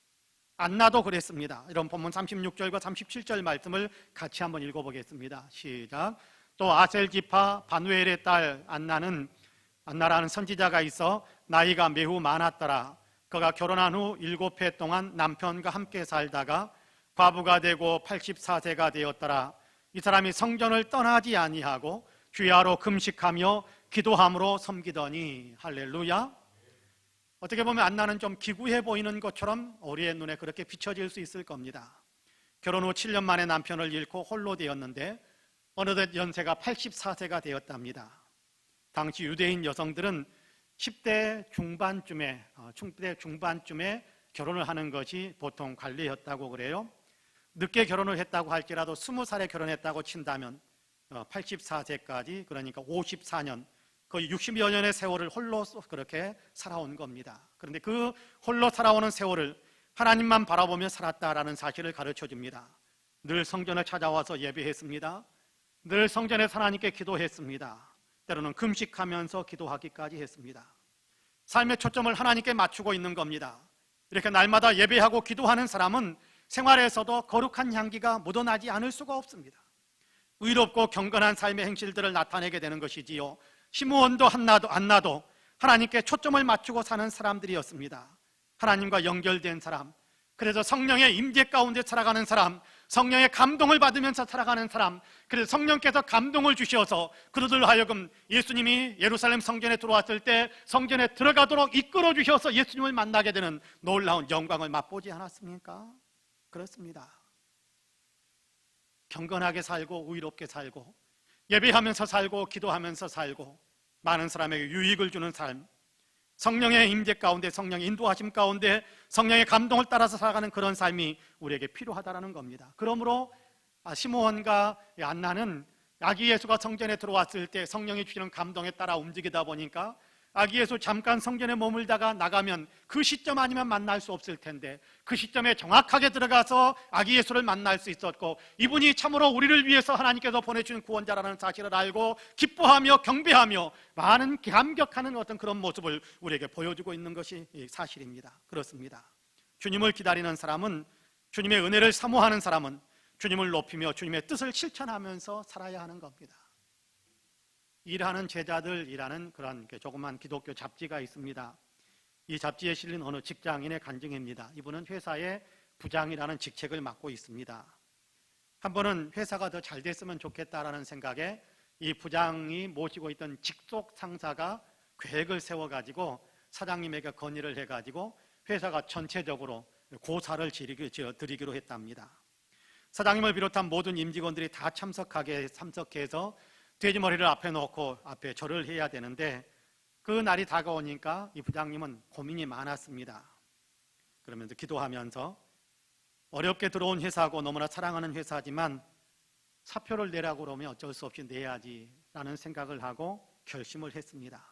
안나도 그랬습니다. 이런 본문 36절과 37절 말씀을 같이 한번 읽어보겠습니다. 시작. 또 아셀 지파 바누엘의 딸 안나라는 선지자가 있어 나이가 매우 많았더라. 그가 결혼한 후 7해 동안 남편과 함께 살다가 과부가 되고 84세가 되었더라. 이 사람이 성전을 떠나지 아니하고 주야로 금식하며 기도함으로 섬기더니. 할렐루야. 어떻게 보면 안나는 좀 기구해 보이는 것처럼 우리의 눈에 그렇게 비춰질 수 있을 겁니다. 결혼 후 7년 만에 남편을 잃고 홀로 되었는데 어느덧 연세가 84세가 되었답니다. 당시 유대인 여성들은 10대 중반쯤에 결혼을 하는 것이 보통 관례였다고 그래요. 늦게 결혼을 했다고 할지라도 20살에 결혼했다고 친다면 84세까지, 그러니까 54년, 거의 60여 년의 세월을 홀로 그렇게 살아온 겁니다. 그런데 그 홀로 살아오는 세월을 하나님만 바라보며 살았다라는 사실을 가르쳐 줍니다. 늘 성전을 찾아와서 예배했습니다. 늘 성전에서 하나님께 기도했습니다. 때로는 금식하면서 기도하기까지 했습니다. 삶의 초점을 하나님께 맞추고 있는 겁니다. 이렇게 날마다 예배하고 기도하는 사람은 생활에서도 거룩한 향기가 묻어나지 않을 수가 없습니다. 의롭고 경건한 삶의 행실들을 나타내게 되는 것이지요. 시므온도 안나도 하나님께 초점을 맞추고 사는 사람들이었습니다. 하나님과 연결된 사람, 그래서 성령의 임재 가운데 살아가는 사람, 성령의 감동을 받으면서 살아가는 사람, 그래서 성령께서 감동을 주셔서 그들로 하여금 예수님이 예루살렘 성전에 들어왔을 때 성전에 들어가도록 이끌어 주셔서 예수님을 만나게 되는 놀라운 영광을 맛보지 않았습니까? 그렇습니다. 경건하게 살고 의롭게 살고 예배하면서 살고 기도하면서 살고 많은 사람에게 유익을 주는 삶, 성령의 임재 가운데, 성령의 인도하심 가운데 성령의 감동을 따라서 살아가는 그런 삶이 우리에게 필요하다는 겁니다. 그러므로 시므온과 안나는 아기 예수가 성전에 들어왔을 때 성령이 주시는 감동에 따라 움직이다 보니까 아기 예수 잠깐 성전에 머물다가 나가면 그 시점 아니면 만날 수 없을 텐데 그 시점에 정확하게 들어가서 아기 예수를 만날 수 있었고, 이분이 참으로 우리를 위해서 하나님께서 보내주신 구원자라는 사실을 알고 기뻐하며 경배하며 많은 감격하는 어떤 그런 모습을 우리에게 보여주고 있는 것이 사실입니다. 그렇습니다. 주님을 기다리는 사람은, 주님의 은혜를 사모하는 사람은 주님을 높이며 주님의 뜻을 실천하면서 살아야 하는 겁니다. 일하는 제자들이라는 그런 조그만 기독교 잡지가 있습니다. 이 잡지에 실린 어느 직장인의 간증입니다. 이분은 회사의 부장이라는 직책을 맡고 있습니다. 한 번은 회사가 더 잘 됐으면 좋겠다라는 생각에 이 부장이 모시고 있던 직속 상사가 계획을 세워가지고 사장님에게 건의를 해가지고 회사가 전체적으로 고사를 드리기로 했답니다. 사장님을 비롯한 모든 임직원들이 다 참석해서 돼지머리를 앞에 놓고 앞에 절을 해야 되는데, 그 날이 다가오니까 이 부장님은 고민이 많았습니다. 그러면서 기도하면서 어렵게 들어온 회사고 너무나 사랑하는 회사지만 사표를 내라고 그러면 어쩔 수 없이 내야지라는 생각을 하고 결심을 했습니다.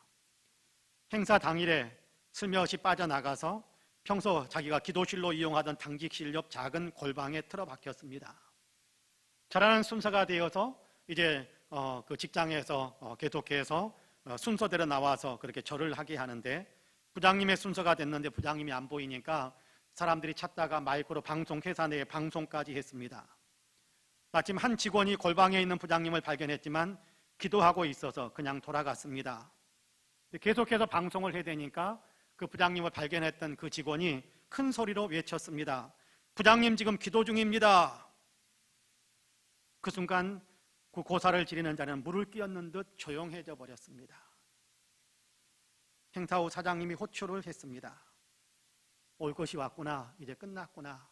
행사 당일에 슬며시 빠져나가서 평소 자기가 기도실로 이용하던 당직실 옆 작은 골방에 틀어박혔습니다. 절하는 순서가 되어서 이제 그 직장에서 계속해서 순서대로 나와서 그렇게 절을 하게 하는데, 부장님의 순서가 됐는데 부장님이 안 보이니까 사람들이 찾다가 마이크로 회사 내에 방송까지 했습니다. 마침 한 직원이 골방에 있는 부장님을 발견했지만 기도하고 있어서 그냥 돌아갔습니다. 계속해서 방송을 해야 되니까 그 부장님을 발견했던 그 직원이 큰 소리로 외쳤습니다. 부장님 지금 기도 중입니다. 그 순간 그 고사를 지르는 자는 물을 끼얹는 듯 조용해져 버렸습니다. 행사 후 사장님이 호출을 했습니다. 올 것이 왔구나, 이제 끝났구나,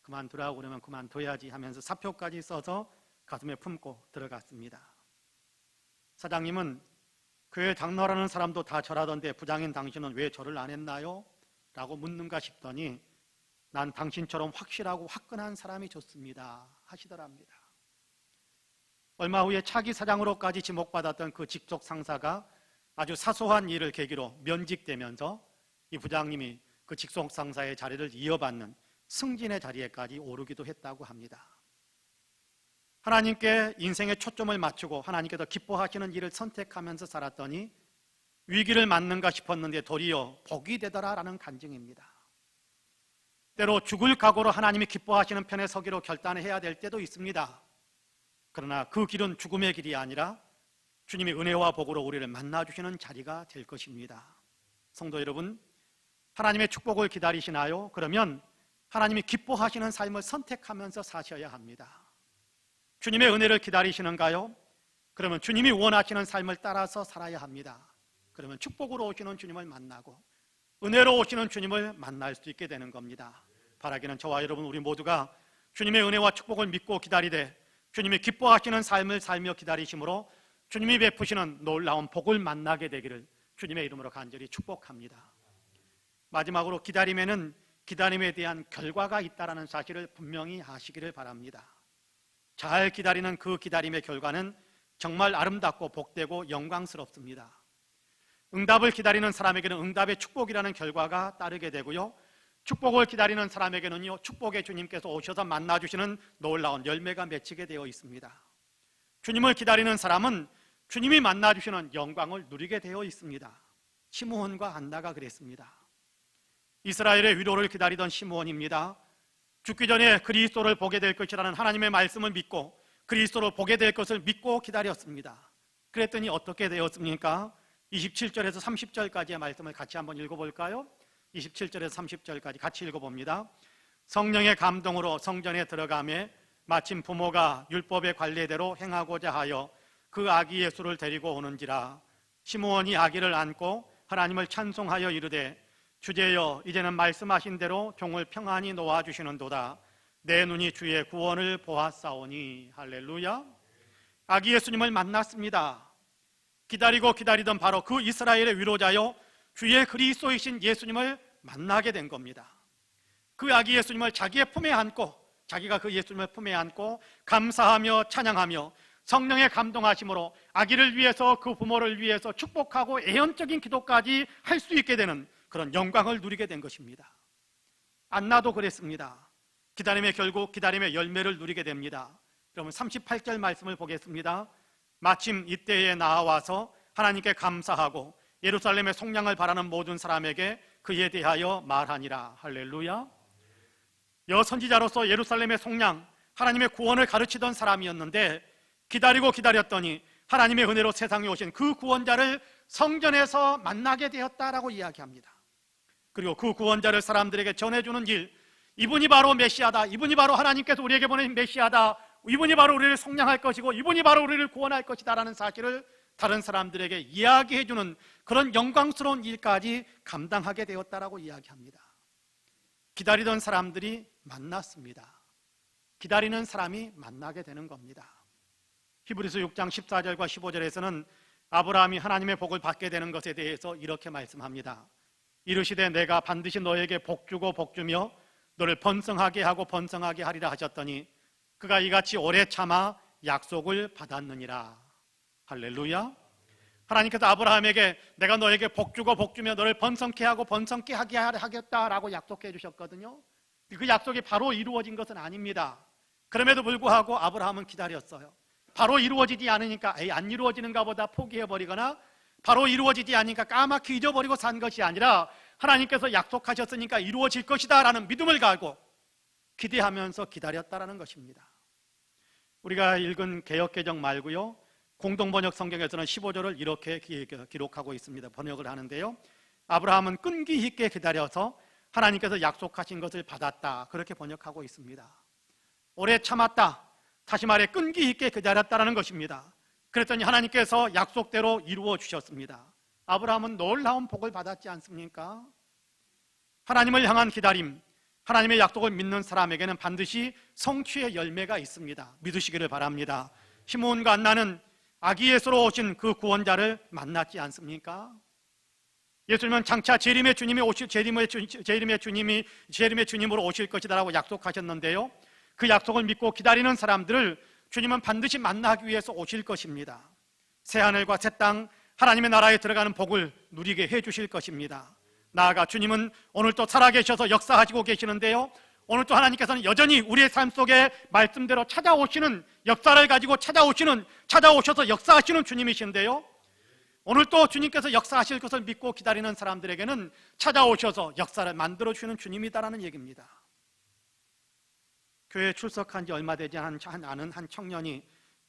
그만두라고 그러면 그만둬야지 하면서 사표까지 써서 가슴에 품고 들어갔습니다. 사장님은 교회 장로라는 사람도 다 절하던데 부장인 당신은 왜 절을 안 했나요? 라고 묻는가 싶더니 난 당신처럼 확실하고 화끈한 사람이 좋습니다 하시더랍니다. 얼마 후에 차기 사장으로까지 지목받았던 그 직속 상사가 아주 사소한 일을 계기로 면직되면서 이 부장님이 그 직속 상사의 자리를 이어받는 승진의 자리에까지 오르기도 했다고 합니다. 하나님께 인생의 초점을 맞추고 하나님께서 기뻐하시는 일을 선택하면서 살았더니 위기를 맞는가 싶었는데 도리어 복이 되더라라는 간증입니다. 때로 죽을 각오로 하나님이 기뻐하시는 편에 서기로 결단해야 될 때도 있습니다. 그러나 그 길은 죽음의 길이 아니라 주님의 은혜와 복으로 우리를 만나주시는 자리가 될 것입니다. 성도 여러분, 하나님의 축복을 기다리시나요? 그러면 하나님이 기뻐하시는 삶을 선택하면서 사셔야 합니다. 주님의 은혜를 기다리시는가요? 그러면 주님이 원하시는 삶을 따라서 살아야 합니다. 그러면 축복으로 오시는 주님을 만나고 은혜로 오시는 주님을 만날 수 있게 되는 겁니다. 바라기는 저와 여러분 우리 모두가 주님의 은혜와 축복을 믿고 기다리되 주님이 기뻐하시는 삶을 살며 기다리심으로 주님이 베푸시는 놀라운 복을 만나게 되기를 주님의 이름으로 간절히 축복합니다. 마지막으로 기다림에는 기다림에 대한 결과가 있다는 사실을 분명히 아시기를 바랍니다. 잘 기다리는 그 기다림의 결과는 정말 아름답고 복되고 영광스럽습니다. 응답을 기다리는 사람에게는 응답의 축복이라는 결과가 따르게 되고요, 축복을 기다리는 사람에게는요, 축복의 주님께서 오셔서 만나주시는 놀라운 열매가 맺히게 되어 있습니다. 주님을 기다리는 사람은 주님이 만나주시는 영광을 누리게 되어 있습니다. 시므온과 안나가 그랬습니다. 이스라엘의 위로를 기다리던 시므온입니다. 죽기 전에 그리스도를 보게 될 것이라는 하나님의 말씀을 믿고 그리스도를 보게 될 것을 믿고 기다렸습니다. 그랬더니 어떻게 되었습니까? 27절에서 30절까지의 말씀을 같이 한번 읽어볼까요? 27절에서 30절까지 같이 읽어봅니다. 성령의 감동으로 성전에 들어가매 마침 부모가 율법의 관례대로 행하고자 하여 그 아기 예수를 데리고 오는지라. 시므온이 아기를 안고 하나님을 찬송하여 이르되 주제여 이제는 말씀하신 대로 종을 평안히 놓아주시는도다. 내 눈이 주의 구원을 보았사오니. 할렐루야. 아기 예수님을 만났습니다. 기다리고 기다리던 바로 그 이스라엘의 위로자요 주의 그리스도이신 예수님을 만나게 된 겁니다. 그 아기 예수님을 자기의 품에 안고, 자기가 그 예수님을 품에 안고 감사하며 찬양하며 성령의 감동하심으로 아기를 위해서 그 부모를 위해서 축복하고 애연적인 기도까지 할 수 있게 되는 그런 영광을 누리게 된 것입니다. 안나도 그랬습니다. 기다림의 결국 기다림의 열매를 누리게 됩니다. 여러분 38절 말씀을 보겠습니다. 마침 이때에 나와서 하나님께 감사하고 예루살렘의 속량을 바라는 모든 사람에게 그에 대하여 말하니라. 할렐루야. 여선지자로서 예루살렘의 속량, 하나님의 구원을 가르치던 사람이었는데 기다리고 기다렸더니 하나님의 은혜로 세상에 오신 그 구원자를 성전에서 만나게 되었다라고 이야기합니다. 그리고 그 구원자를 사람들에게 전해주는 일, 이분이 바로 메시아다, 이분이 바로 하나님께서 우리에게 보내신 메시아다, 이분이 바로 우리를 속량할 것이고 이분이 바로 우리를 구원할 것이다 라는 사실을 다른 사람들에게 이야기해주는 그런 영광스러운 일까지 감당하게 되었다라고 이야기합니다. 기다리던 사람들이 만났습니다. 기다리는 사람이 만나게 되는 겁니다. 히브리서 6장 14절과 15절에서는 아브라함이 하나님의 복을 받게 되는 것에 대해서 이렇게 말씀합니다. 이르시되 내가 반드시 너에게 복주고 복주며 너를 번성하게 하고 번성하게 하리라 하셨더니 그가 이같이 오래 참아 약속을 받았느니라. 할렐루야. 하나님께서 아브라함에게 내가 너에게 복주고 복주며 너를 번성케 하고 번성케 하게 하겠다라고 약속해 주셨거든요. 그 약속이 바로 이루어진 것은 아닙니다. 그럼에도 불구하고 아브라함은 기다렸어요. 바로 이루어지지 않으니까 안 이루어지는가 보다 포기해버리거나 바로 이루어지지 않으니까 까맣게 잊어버리고 산 것이 아니라 하나님께서 약속하셨으니까 이루어질 것이다 라는 믿음을 가지고 기대하면서 기다렸다라는 것입니다. 우리가 읽은 개역개정 말고요, 공동번역 성경에서는 15절을 이렇게 기록하고 있습니다. 번역을 하는데요, 아브라함은 끈기 있게 기다려서 하나님께서 약속하신 것을 받았다, 그렇게 번역하고 있습니다. 오래 참았다, 다시 말해 끈기 있게 기다렸다라는 것입니다. 그랬더니 하나님께서 약속대로 이루어 주셨습니다. 아브라함은 놀라운 복을 받았지 않습니까? 하나님을 향한 기다림, 하나님의 약속을 믿는 사람에게는 반드시 성취의 열매가 있습니다. 믿으시기를 바랍니다. 시므온과 안나는 아기 예수로 오신 그 구원자를 만났지 않습니까? 예수님은 장차 재림의 주님으로 오실 것이다라고 약속하셨는데요, 그 약속을 믿고 기다리는 사람들을 주님은 반드시 만나기 위해서 오실 것입니다. 새하늘과 새 땅, 하나님의 나라에 들어가는 복을 누리게 해주실 것입니다. 나아가 주님은 오늘도 살아계셔서 역사하시고 계시는데요, 오늘도 하나님께서는 여전히 우리의 삶 속에 말씀대로 찾아오시는, 역사를 가지고 찾아오셔서 역사하시는 주님이신데요, 오늘도 주님께서 역사하실 것을 믿고 기다리는 사람들에게는 찾아오셔서 역사를 만들어주시는 주님이다라는 얘기입니다. 교회에 출석한 지 얼마 되지 않은 한 청년이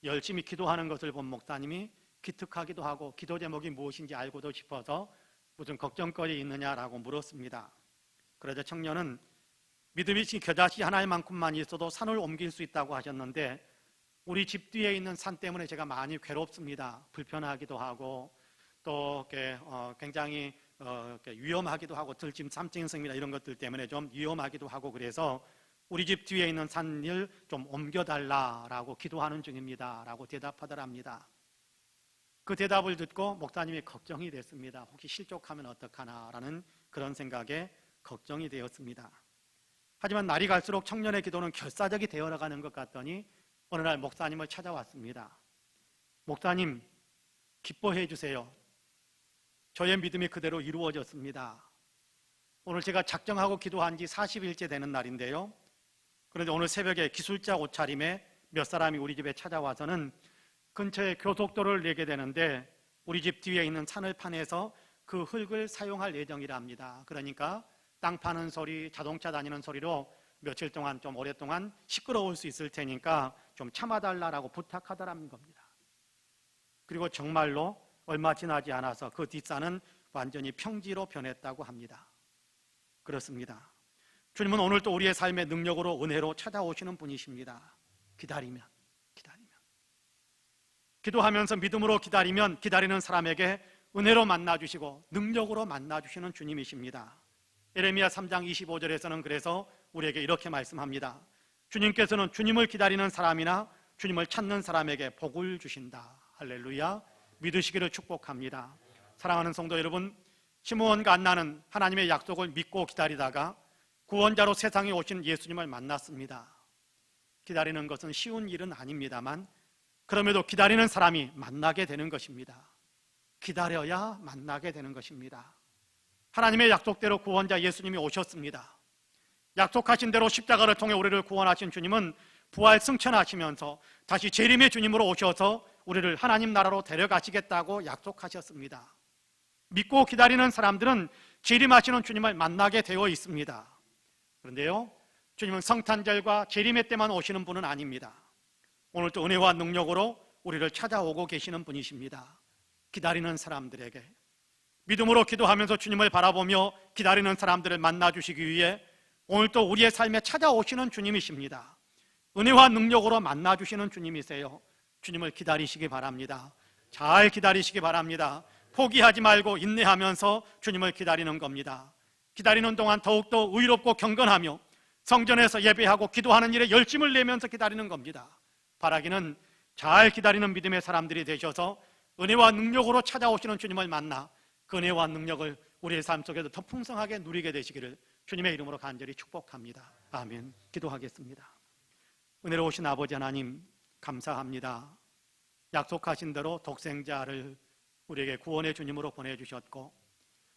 열심히 기도하는 것을 본 목사님이 기특하기도 하고 기도 제목이 무엇인지 알고도 싶어서 무슨 걱정거리 있느냐라고 물었습니다. 그러자 청년은 믿음이 겨자씨 하나만큼만 있어도 산을 옮길 수 있다고 하셨는데 우리 집 뒤에 있는 산 때문에 제가 많이 괴롭습니다. 불편하기도 하고 또 굉장히 위험하기도 하고 들짐 삼층성이나 이런 것들 때문에 좀 위험하기도 하고 그래서 우리 집 뒤에 있는 산을 좀 옮겨달라라고 기도하는 중입니다 라고 대답하더랍니다. 그 대답을 듣고 목사님이 걱정이 됐습니다. 혹시 실족하면 어떡하나라는 그런 생각에 걱정이 되었습니다. 하지만 날이 갈수록 청년의 기도는 결사적이 되어가는 것 같더니 어느 날 목사님을 찾아왔습니다. 목사님, 기뻐해 주세요. 저의 믿음이 그대로 이루어졌습니다. 오늘 제가 작정하고 기도한 지 40일째 되는 날인데요, 그런데 오늘 새벽에 기술자 옷차림에 몇 사람이 우리 집에 찾아와서는 근처에 교속도로를 내게 되는데 우리 집 뒤에 있는 산을판에서 그 흙을 사용할 예정이라 합니다. 그러니까 땅 파는 소리, 자동차 다니는 소리로 며칠 동안 좀 오랫동안 시끄러울 수 있을 테니까 좀 참아달라고 부탁하더라는 겁니다. 그리고 정말로 얼마 지나지 않아서 그 뒷산은 완전히 평지로 변했다고 합니다. 그렇습니다. 주님은 오늘도 우리의 삶의 능력으로 은혜로 찾아오시는 분이십니다. 기다리면 기도하면서 믿음으로 기다리면 기다리는 사람에게 은혜로 만나주시고 능력으로 만나주시는 주님이십니다. 예레미야 3장 25절에서는 그래서 우리에게 이렇게 말씀합니다. 주님께서는 주님을 기다리는 사람이나 주님을 찾는 사람에게 복을 주신다. 할렐루야. 믿으시기를 축복합니다. 사랑하는 성도 여러분, 시므온과 안나는 하나님의 약속을 믿고 기다리다가 구원자로 세상에 오신 예수님을 만났습니다. 기다리는 것은 쉬운 일은 아닙니다만 그럼에도 기다리는 사람이 만나게 되는 것입니다. 기다려야 만나게 되는 것입니다. 하나님의 약속대로 구원자 예수님이 오셨습니다. 약속하신 대로 십자가를 통해 우리를 구원하신 주님은 부활 승천하시면서 다시 재림의 주님으로 오셔서 우리를 하나님 나라로 데려가시겠다고 약속하셨습니다. 믿고 기다리는 사람들은 재림하시는 주님을 만나게 되어 있습니다. 그런데요, 주님은 성탄절과 재림의 때만 오시는 분은 아닙니다. 오늘도 은혜와 능력으로 우리를 찾아오고 계시는 분이십니다. 기다리는 사람들에게 믿음으로 기도하면서 주님을 바라보며 기다리는 사람들을 만나주시기 위해 오늘도 우리의 삶에 찾아오시는 주님이십니다. 은혜와 능력으로 만나주시는 주님이세요. 주님을 기다리시기 바랍니다. 잘 기다리시기 바랍니다. 포기하지 말고 인내하면서 주님을 기다리는 겁니다. 기다리는 동안 더욱더 의롭고 경건하며 성전에서 예배하고 기도하는 일에 열심을 내면서 기다리는 겁니다. 바라기는 잘 기다리는 믿음의 사람들이 되셔서 은혜와 능력으로 찾아오시는 주님을 만나 그 은혜와 능력을 우리의 삶 속에서 더 풍성하게 누리게 되시기를 주님의 이름으로 간절히 축복합니다. 아멘. 기도하겠습니다. 은혜로우신 아버지 하나님, 감사합니다. 약속하신 대로 독생자를 우리에게 구원의 주님으로 보내주셨고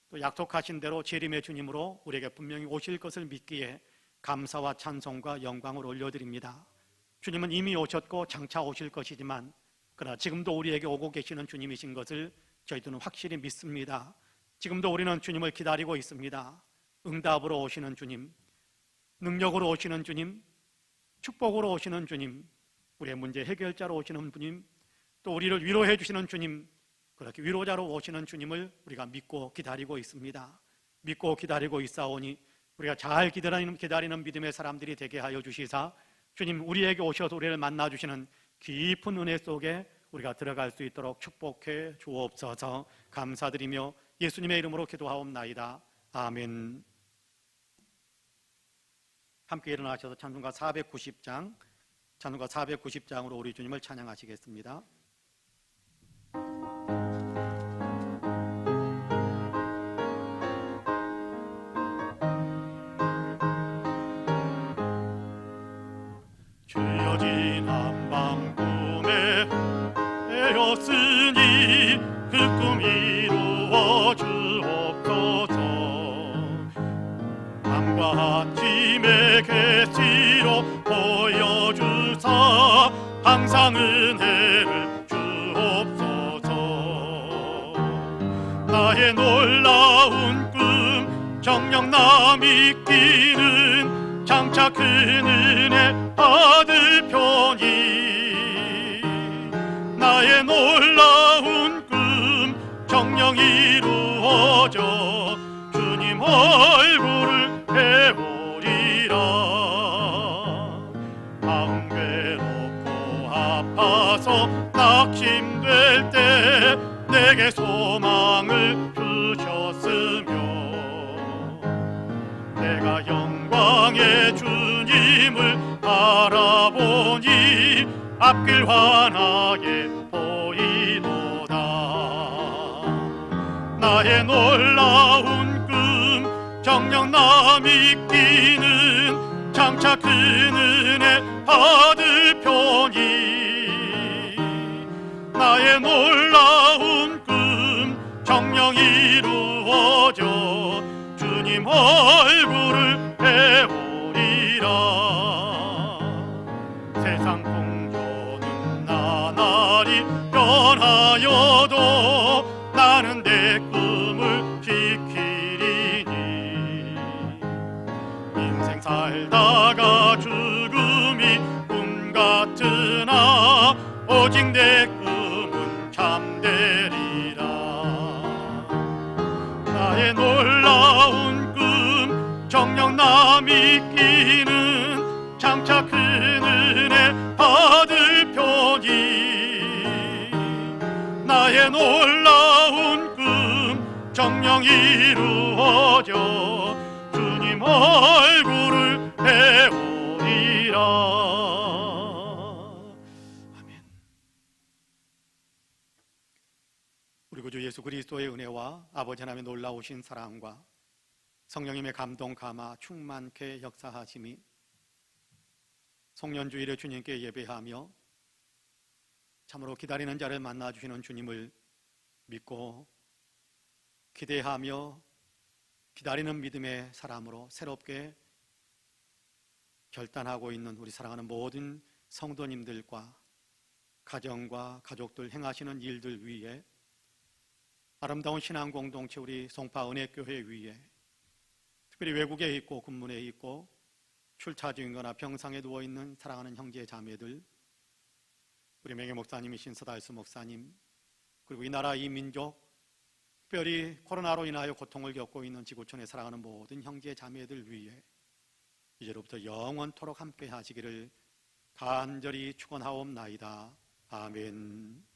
또 약속하신 대로 재림의 주님으로 우리에게 분명히 오실 것을 믿기에 감사와 찬송과 영광을 올려드립니다. 주님은 이미 오셨고 장차 오실 것이지만 그러나 지금도 우리에게 오고 계시는 주님이신 것을 저희들은 확실히 믿습니다. 지금도 우리는 주님을 기다리고 있습니다. 응답으로 오시는 주님, 능력으로 오시는 주님, 축복으로 오시는 주님, 우리의 문제 해결자로 오시는 주님, 또 우리를 위로해 주시는 주님, 그렇게 위로자로 오시는 주님을 우리가 믿고 기다리고 있습니다. 믿고 기다리고 있사오니 우리가 잘 기다리는 믿음의 사람들이 되게 하여 주시사 주님 우리에게 오셔서 우리를 만나주시는 깊은 은혜 속에 우리가 들어갈 수 있도록 축복해 주옵소서. 감사드리며 예수님의 이름으로 기도하옵나이다. 아멘. 함께 일어나셔서 찬송가 490장으로 우리 주님을 찬양하시겠습니다. 죄어진 한방 꿈에 에었으니 그 꿈 이루어 주옵소서. 밤과 아침의 계시로 보여주사 항상 은혜를 주옵소서. 나의 놀라운 꿈 정녕 나 믿기는 장차 큰 은혜 받을 편이 나의 놀라운 꿈 정녕 이루어져 주님 얼굴을 배우리라. 마음 괴롭고 아파서 낙심될 때 내게 소망을 주셨으며 내가 영광의 주님을 바라보니 앞길 환하게 보이도다. 나의 놀라운 꿈 정녕 나 믿기는 장차 큰 은혜 받을 편이 나의 놀라운 꿈 정녕 이루어져 주님 얼굴을 배우리라. 세상 풍조는 나날이 변하여도 나는 내 꿈을 지키리니 인생 살다가 죽음이 꿈 같으나 오직 내 꿈은 참되리라. 나의 놀라운 꿈 정녕 나 믿기는 장차 큰 은혜 받을 편이 나의 놀라운 꿈 정녕 이루어져 주님 얼굴을 배우리라. 아멘. 우리 구주 예수 그리스도의 은혜와 아버지 하나님의 놀라우신 사랑과 성령님의 감동 감화 충만케 역사하심이 송년주일에 주님께 예배하며 참으로 기다리는 자를 만나주시는 주님을 믿고 기대하며 기다리는 믿음의 사람으로 새롭게 결단하고 있는 우리 사랑하는 모든 성도님들과 가정과 가족들 행하시는 일들 위에 아름다운 신앙 공동체 우리 송파 은혜교회 위에 특별히 외국에 있고 군문에 있고 출차 중이거나 병상에 누워있는 사랑하는 형제 자매들, 우리 명예 목사님이신 서달수 목사님, 그리고 이 나라 이 민족, 특별히 코로나로 인하여 고통을 겪고 있는 지구촌에 살아가는 모든 형제 자매들 위해 이제로부터 영원토록 함께 하시기를 간절히 축원하옵나이다. 아멘.